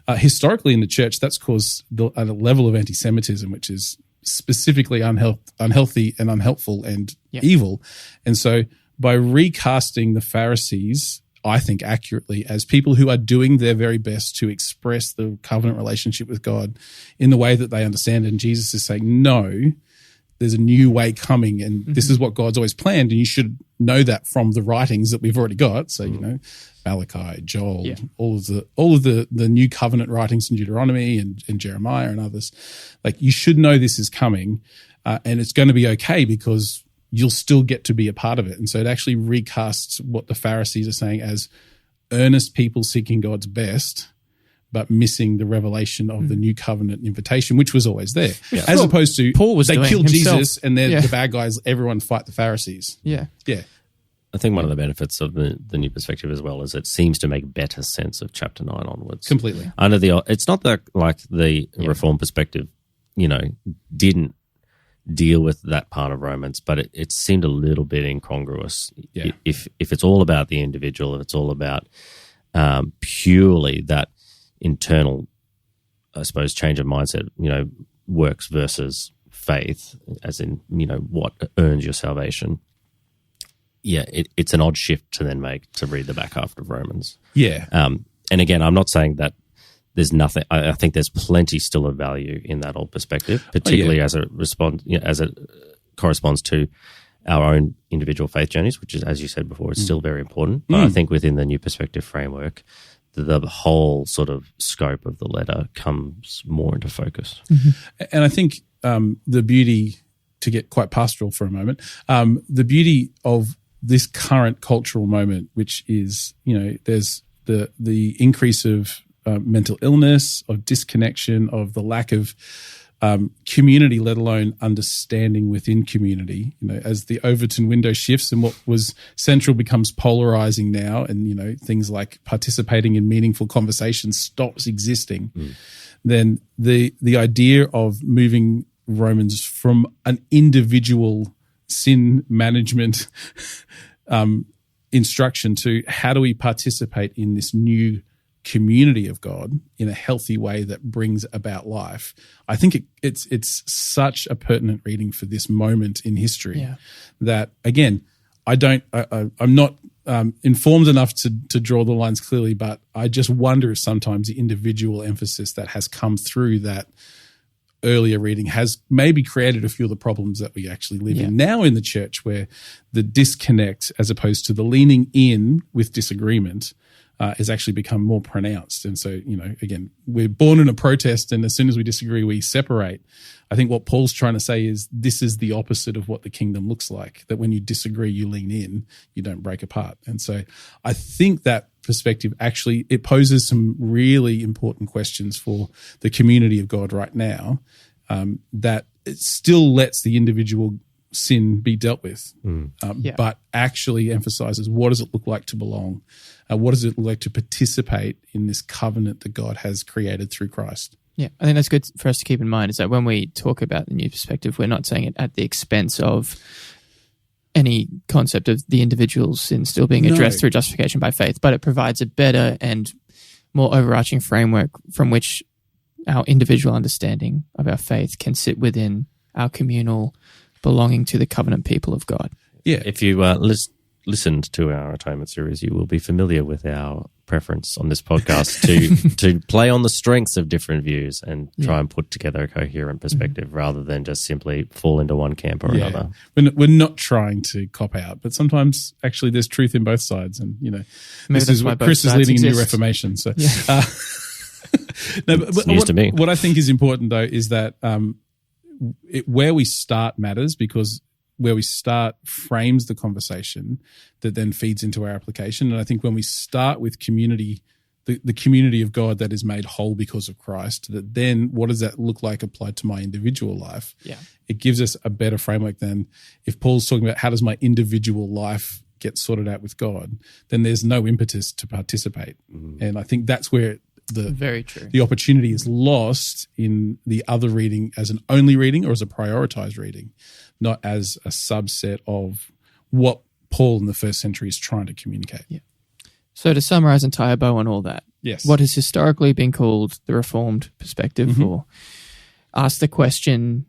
Historically in the church, that's caused a level of anti-Semitism, which is specifically unhealthy and unhelpful and evil. And so by recasting the Pharisees, I think accurately, as people who are doing their very best to express the covenant relationship with God in the way that they understand it, and Jesus is saying, no, there's a new way coming, and this is what God's always planned, and you should know that from the writings that we've already got. So, Malachi, Joel, all of the new covenant writings in Deuteronomy and Jeremiah and others. Like, you should know this is coming, and it's going to be okay because you'll still get to be a part of it. And so it actually recasts what the Pharisees are saying as earnest people seeking God's best, but missing the revelation of the new covenant invitation, which was always there. Yeah. As opposed to Paul was they doing killed himself. Jesus and they're the bad guys, everyone fight the Pharisees. Yeah. Yeah. I think one of the benefits of the new perspective as well is it seems to make better sense of chapter 9 onwards. Completely. It's not that like the Reformed perspective, didn't deal with that part of Romans, but it seemed a little bit incongruous. Yeah. If it's all about the individual, if it's all about purely that internal, I suppose, change of mindset, works versus faith, as in, what earns your salvation. Yeah, it's an odd shift to then make to read the back half of Romans. Yeah. And again, I'm not saying that there's nothing. I think there's plenty still of value in that old perspective, particularly as it corresponds to our own individual faith journeys, which is, as you said before, is still very important. But I think within the new perspective framework, the whole sort of scope of the letter comes more into focus. And I think the beauty, to get quite pastoral for a moment, the beauty of this current cultural moment, which is, there's the increase of mental illness, of disconnection, of the lack of community, let alone understanding within community, as the Overton window shifts and what was central becomes polarizing now, and, things like participating in meaningful conversations stops existing, then the idea of moving Romans from an individual sin management instruction to how do we participate in this new community of God in a healthy way that brings about life. I think it's such a pertinent reading for this moment in history that, again, I'm not informed enough to draw the lines clearly, but I just wonder if sometimes the individual emphasis that has come through that earlier reading has maybe created a few of the problems that we actually live in now in the church, where the disconnect as opposed to the leaning in with disagreement has actually become more pronounced. And so, again, we're born in a protest, and as soon as we disagree, we separate. I think what Paul's trying to say is this is the opposite of what the kingdom looks like, that when you disagree, you lean in, you don't break apart. And so I think that perspective actually, it poses some really important questions for the community of God right now, that it still lets the individual sin be dealt with, but actually emphasizes what does it look like to belong? What does it look like to participate in this covenant that God has created through Christ? Yeah, I think that's good for us to keep in mind, is that when we talk about the new perspective, we're not saying it at the expense of any concept of the individual's sin still being addressed through justification by faith, but it provides a better and more overarching framework from which our individual understanding of our faith can sit within our communal belonging to the covenant people of God. Yeah, if you listened to our Atonement series, you will be familiar with our preference on this podcast to play on the strengths of different views and try and put together a coherent perspective rather than just simply fall into one camp or another. We're not trying to cop out, but sometimes actually there's truth in both sides, and this is what Chris is leading a new reformation. So, it's news to me. What I think is important though is that where we start matters, because where we start frames the conversation that then feeds into our application. And I think when we start with community the community of God that is made whole because of Christ, that then what does that look like applied to my individual life? Yeah. It gives us a better framework than if Paul's talking about how does my individual life get sorted out with God, then there's no impetus to participate. And I think that's where very true. The opportunity is lost in the other reading as an only reading or as a prioritized reading, not as a subset of what Paul in the first century is trying to communicate. Yeah. So to summarize and tie a bow on all that, yes, what has historically been called the Reformed perspective, or ask the question,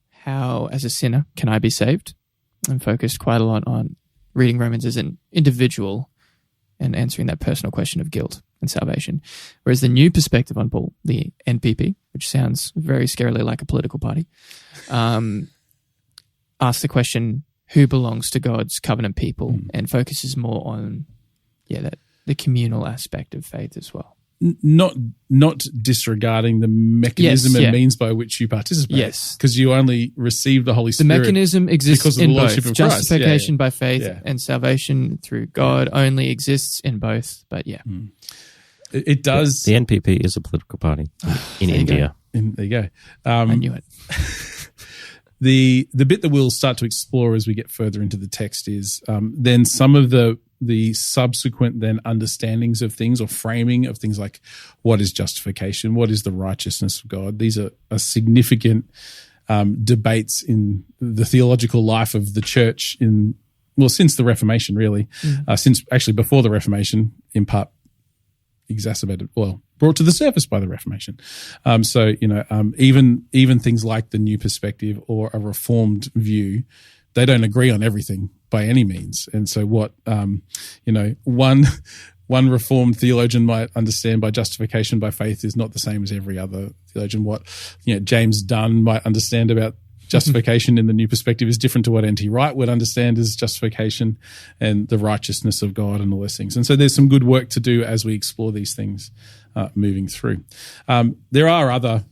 how as a sinner can I be saved? And focused quite a lot on reading Romans as an individual and answering that personal question of guilt and salvation. Whereas the new perspective on Paul, the NPP, which sounds very scarily like a political party, asks the question, who belongs to God's covenant people, and focuses more on the communal aspect of faith as well. Not disregarding the mechanism and means by which you participate. Yes. Because you only receive the Holy Spirit. The mechanism exists because of in the Lordship both. of Christ. Justification by faith Yeah. and salvation through God only exists in both. But It does. The NPP is a political party in India. There you go. I knew it. The bit that we'll start to explore as we get further into the text is then some of the subsequent then understandings of things or framing of things like what is justification, what is the righteousness of God. These are significant debates in the theological life of the church since the Reformation, really, since actually before the Reformation, in part brought to the surface by the Reformation. Even things like the new perspective or a reformed view, they don't agree on everything by any means. And so what, one reformed theologian might understand by justification by faith is not the same as every other theologian. What, James Dunn might understand about justification in the new perspective is different to what N.T. Wright would understand as justification and the righteousness of God and all those things. And so there's some good work to do as we explore these things moving through. There are other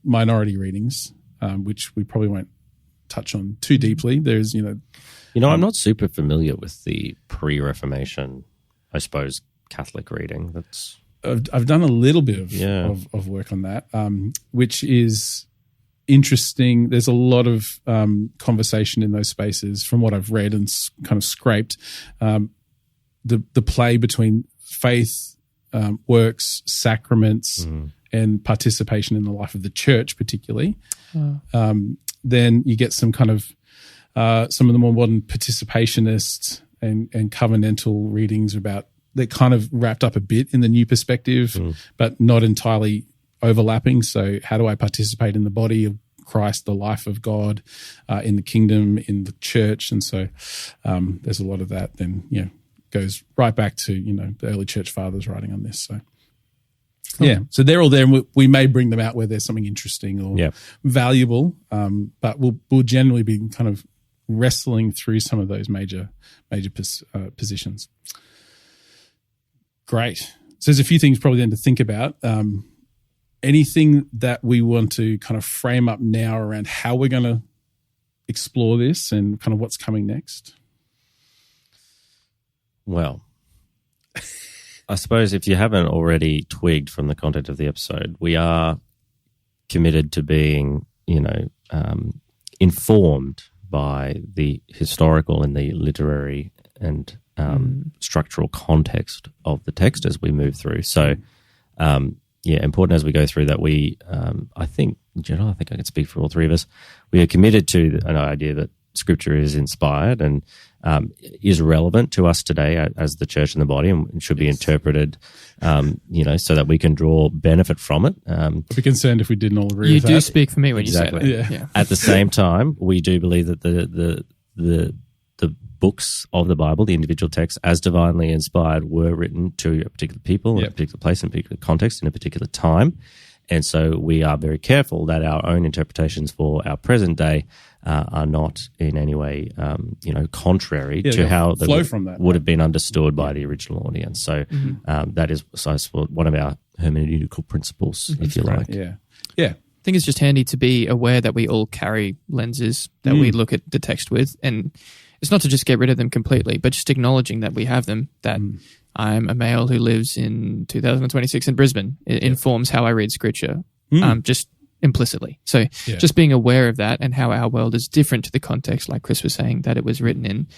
minority readings, which we probably won't touch on too deeply. There's, I'm not super familiar with the pre-Reformation, I suppose, Catholic reading. I've done a little bit of work on that, which is interesting. There's a lot of conversation in those spaces from what I've read and kind of scraped. The play between faith, works, sacraments, and participation in the life of the church, particularly. Then you get some kind of some of the more modern participationist and covenantal readings about they're kind of wrapped up a bit in the new perspective, but not entirely overlapping. So how do I participate in the body of Christ, the life of God, in the kingdom, in the church? And so there's a lot of that then, goes right back to, the early church fathers writing on this. So so they're all there, and we may bring them out where there's something interesting or valuable, but we'll generally be kind of wrestling through some of those major positions. Great. So there's a few things probably then to think about. Anything that we want to kind of frame up now around how we're going to explore this and kind of what's coming next? Well, I suppose if you haven't already twigged from the content of the episode, we are committed to being, informed by the historical and the literary and structural context of the text as we move through. So, important as we go through that, we, I think I can speak for all three of us, we are committed to an idea that Scripture is inspired and is relevant to us today as the church and the body, and should be interpreted, so that we can draw benefit from it. I'd be concerned if we didn't all agree you with that. do speak for me when you say that. Yeah. At the same time, we do believe that the books of the Bible, the individual texts, as divinely inspired, were written to a particular people, in a particular place, in a particular context, in a particular time. And so we are very careful that our own interpretations for our present day are not in any way, contrary to how that would have been understood by the original audience. So that is one of our hermeneutical principles, if you like. Yeah. I think it's just handy to be aware that we all carry lenses that we look at the text with, and it's not to just get rid of them completely, but just acknowledging that we have them, that I'm a male who lives in 2026 in Brisbane. It informs how I read scripture, just implicitly. So just being aware of that and how our world is different to the context, like Chris was saying, that it was written in,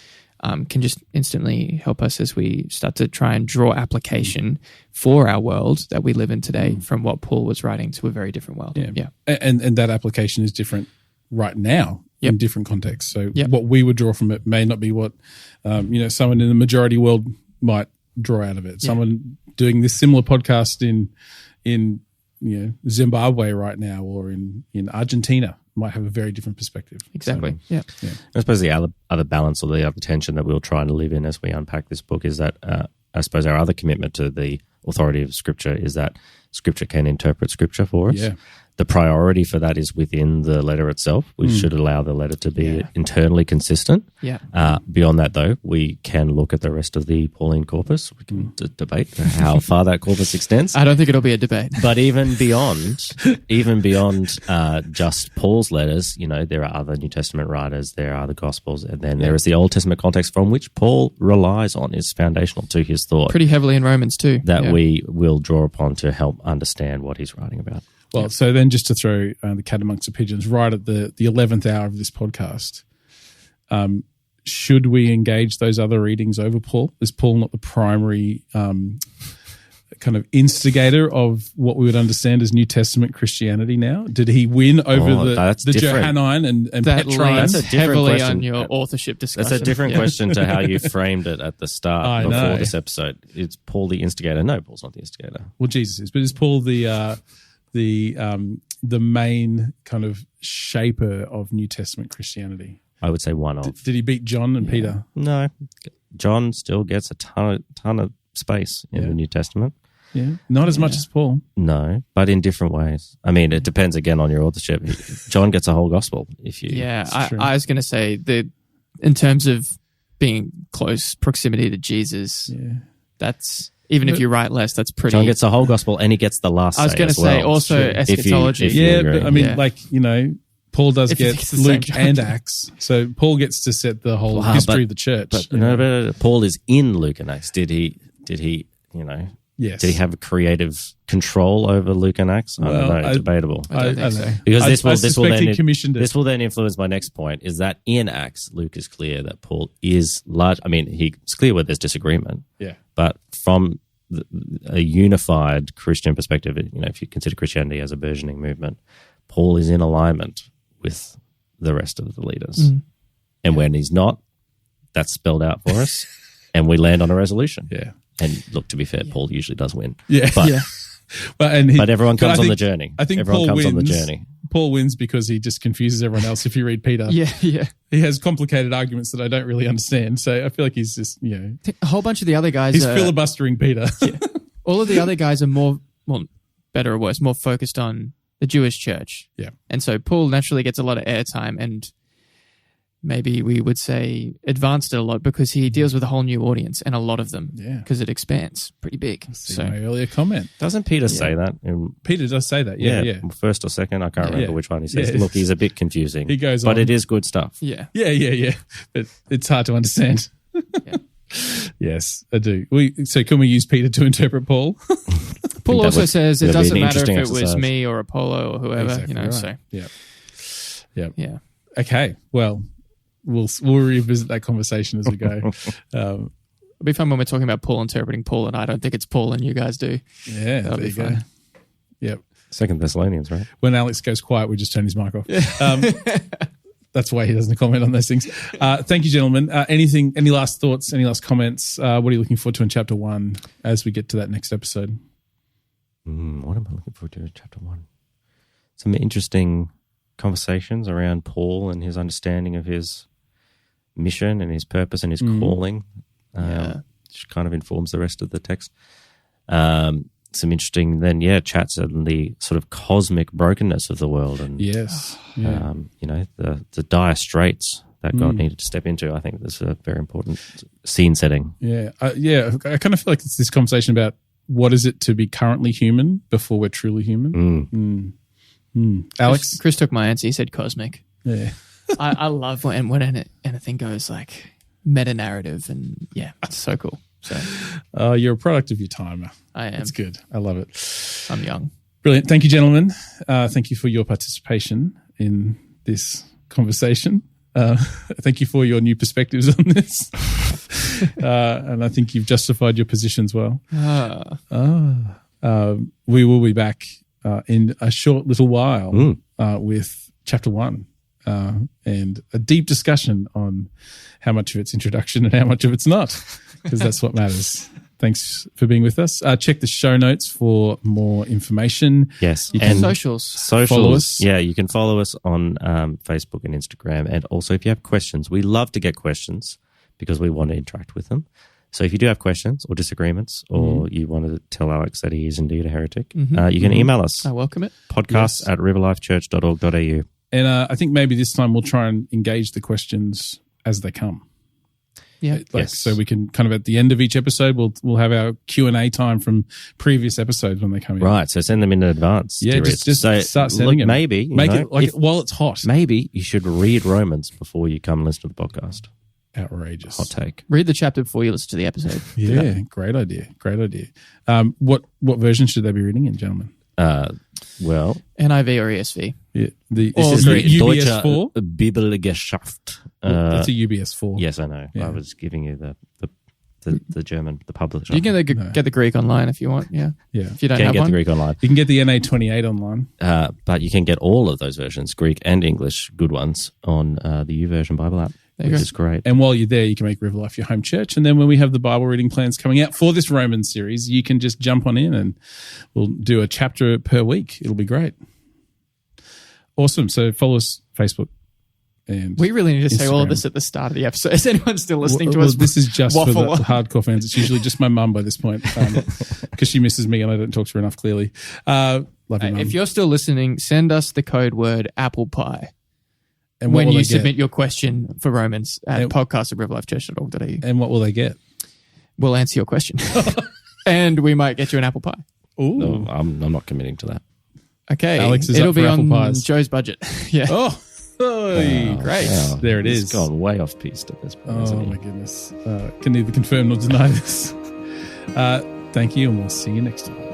can just instantly help us as we start to try and draw application for our world that we live in today from what Paul was writing to a very different world. Yeah. And that application is different right now in different contexts. So what we would draw from it may not be what, someone in the majority world might draw out of it. Someone doing this similar podcast in Zimbabwe right now or in Argentina might have a very different perspective. Exactly. So, I suppose the other balance or the other tension that we'll try to live in as we unpack this book is that I suppose our other commitment to the authority of Scripture is that Scripture can interpret Scripture for us. Yeah. The priority for that is within the letter itself. We should allow the letter to be internally consistent. Yeah. Beyond that, though, we can look at the rest of the Pauline corpus. We can debate how far that corpus extends. I don't think it'll be a debate. But even beyond just Paul's letters, there are other New Testament writers, there are the Gospels, and then there is the Old Testament context from which Paul relies on, is foundational to his thought. Pretty heavily in Romans too. That we will draw upon to help understand what he's writing about. Well, so then just to throw the cat amongst the pigeons, right at the 11th hour of this podcast, should we engage those other readings over Paul? Is Paul not the primary kind of instigator of what we would understand as New Testament Christianity now? Did he win over the Johannine and that Petrine? That's a different heavily question. On your authorship discussion. That's a different question to how you framed it at the start before this episode. Is Paul the instigator? No, Paul's not the instigator. Well, Jesus is. But is Paul the main kind of shaper of New Testament Christianity? I would say one of. Did he beat John and Peter? No. John still gets a ton of space in the New Testament. Yeah. Not as much as Paul. No, but in different ways. I mean, it depends again on your authorship. John gets a whole gospel if you... Yeah, I was going to say that in terms of being close proximity to Jesus, that's... Even if you write less, that's pretty... John gets a whole gospel and he gets the last I was going to say also eschatology. But I mean, Paul does get Luke and Acts. So Paul gets to set the whole history of the church. But Paul is in Luke and Acts. Did he Yes. Did he have creative control over Luke and Acts? I don't know. Debatable. I don't think so. Because this will then influence my next point, is that in Acts, Luke is clear that Paul is large. I mean, it's clear where there's disagreement. Yeah. But from a unified Christian perspective, if you consider Christianity as a burgeoning movement, Paul is in alignment with the rest of the leaders. And when he's not, that's spelled out for us, and we land on a resolution. Yeah. And look, to be fair, Paul usually does win. Yeah. But, but everyone comes on the journey. I think everyone Paul comes wins. on the journey. Paul wins because he just confuses everyone else if you read Peter. Yeah. He has complicated arguments that I don't really understand. So I feel like he's just, a whole bunch of the other guys he's filibustering Peter. All of the other guys are more, well, better or worse, more focused on the Jewish church. Yeah. And so Paul naturally gets a lot of airtime, and maybe we would say advanced it a lot because he deals with a whole new audience and a lot of them. Yeah. Because it expands pretty big. So my earlier comment. Doesn't Peter say that? Peter does say that. Yeah. First or second, I can't remember which one he says. Yeah. Look, he's a bit confusing. He goes on. But it is good stuff. Yeah. Yeah. But it's hard to understand. Yeah. Yes, I do. So can we use Peter to interpret Paul? Paul also says it doesn't matter if it exercise. was me or Apollo or whoever, Exactly right. so. Yeah. Okay. Well, we'll revisit that conversation as we go. It'll be fun when we're talking about Paul interpreting Paul, and I don't think it's Paul and you guys do. Yeah, that'll be fun. Yep. 2 Thessalonians, right? When Alex goes quiet, we just turn his mic off. That's why he doesn't comment on those things. Thank you, gentlemen. Any last thoughts, any last comments? What are you looking forward to in chapter 1 as we get to that next episode? What am I looking forward to in chapter 1? Some interesting conversations around Paul and his understanding of his mission and his purpose and his calling, which kind of informs the rest of the text. Some interesting chats on the sort of cosmic brokenness of the world and the dire straits that God needed to step into. I think that's a very important scene setting. I kind of feel like it's this conversation about what is it to be currently human before we're truly human. Alex? Chris took my answer. He said cosmic. Yeah. I love when anything goes like meta narrative, and it's so cool. So You're a product of your time. I am. That's good. I love it. I'm young. Brilliant. Thank you, gentlemen. Thank you for your participation in this conversation. Thank you for your new perspectives on this. And I think you've justified your positions well. We will be back in a short little while with chapter 1 and a deep discussion on how much of it's introduction and how much of it's not, because that's what matters. Thanks for being with us. Check the show notes for more information. Yes. And socials. Follow us. Yeah, you can follow us on Facebook and Instagram. And also, if you have questions, we love to get questions because we want to interact with them. So if you do have questions or disagreements, or you want to tell Alex that he is indeed a heretic, you can email us. I welcome it. podcast@riverlifechurch.org.au. And I think maybe this time we'll try and engage the questions as they come. Yeah. So we can kind of at the end of each episode, we'll have our Q&A time from previous episodes when they come in. Right. So send them in advance. Yeah, just start sending them. Maybe. Make it like while it's hot. Maybe you should read Romans before you come and listen to the podcast. Outrageous. Hot take. Read the chapter before you listen to the episode. Yeah, great idea. Great idea. What version should they be reading in, gentlemen? Well, NIV or ESV. Yeah, this is the UBS 4. Bibelgeschaft. That's a UBS 4. Yes, I know. Yeah. I was giving you the German, the publisher. You can get the Greek online if you want. Yeah. If you don't have get one. the Greek online. You can get the NA28 online. But you can get all of those versions, Greek and English, good ones, on the YouVersion Bible app, which is great. And while you're there, you can make River Life your home church. And then when we have the Bible reading plans coming out for this Roman series, you can just jump on in and we'll do a chapter per week. It'll be great. Awesome. So follow us Facebook. And we really need to say all of this at the start of the episode. Is anyone still listening to us? This is just for the hardcore fans. It's usually just my mum by this point because she misses me and I don't talk to her enough clearly. Love you, Mum. If you're still listening, send us the code word apple pie. And when you submit your question for Romans at podcast@riverlifechurch.org.au. And what will they get? We'll answer your question. And we might get you an apple pie. Ooh. No, I'm not committing to that. Okay. Alex is It'll up for be apple on pies. Joe's budget. Yeah. Oh, great. Wow. There it is. It's gone way off piste at this point. Oh, my goodness. Can neither confirm nor deny this. Thank you, and we'll see you next time.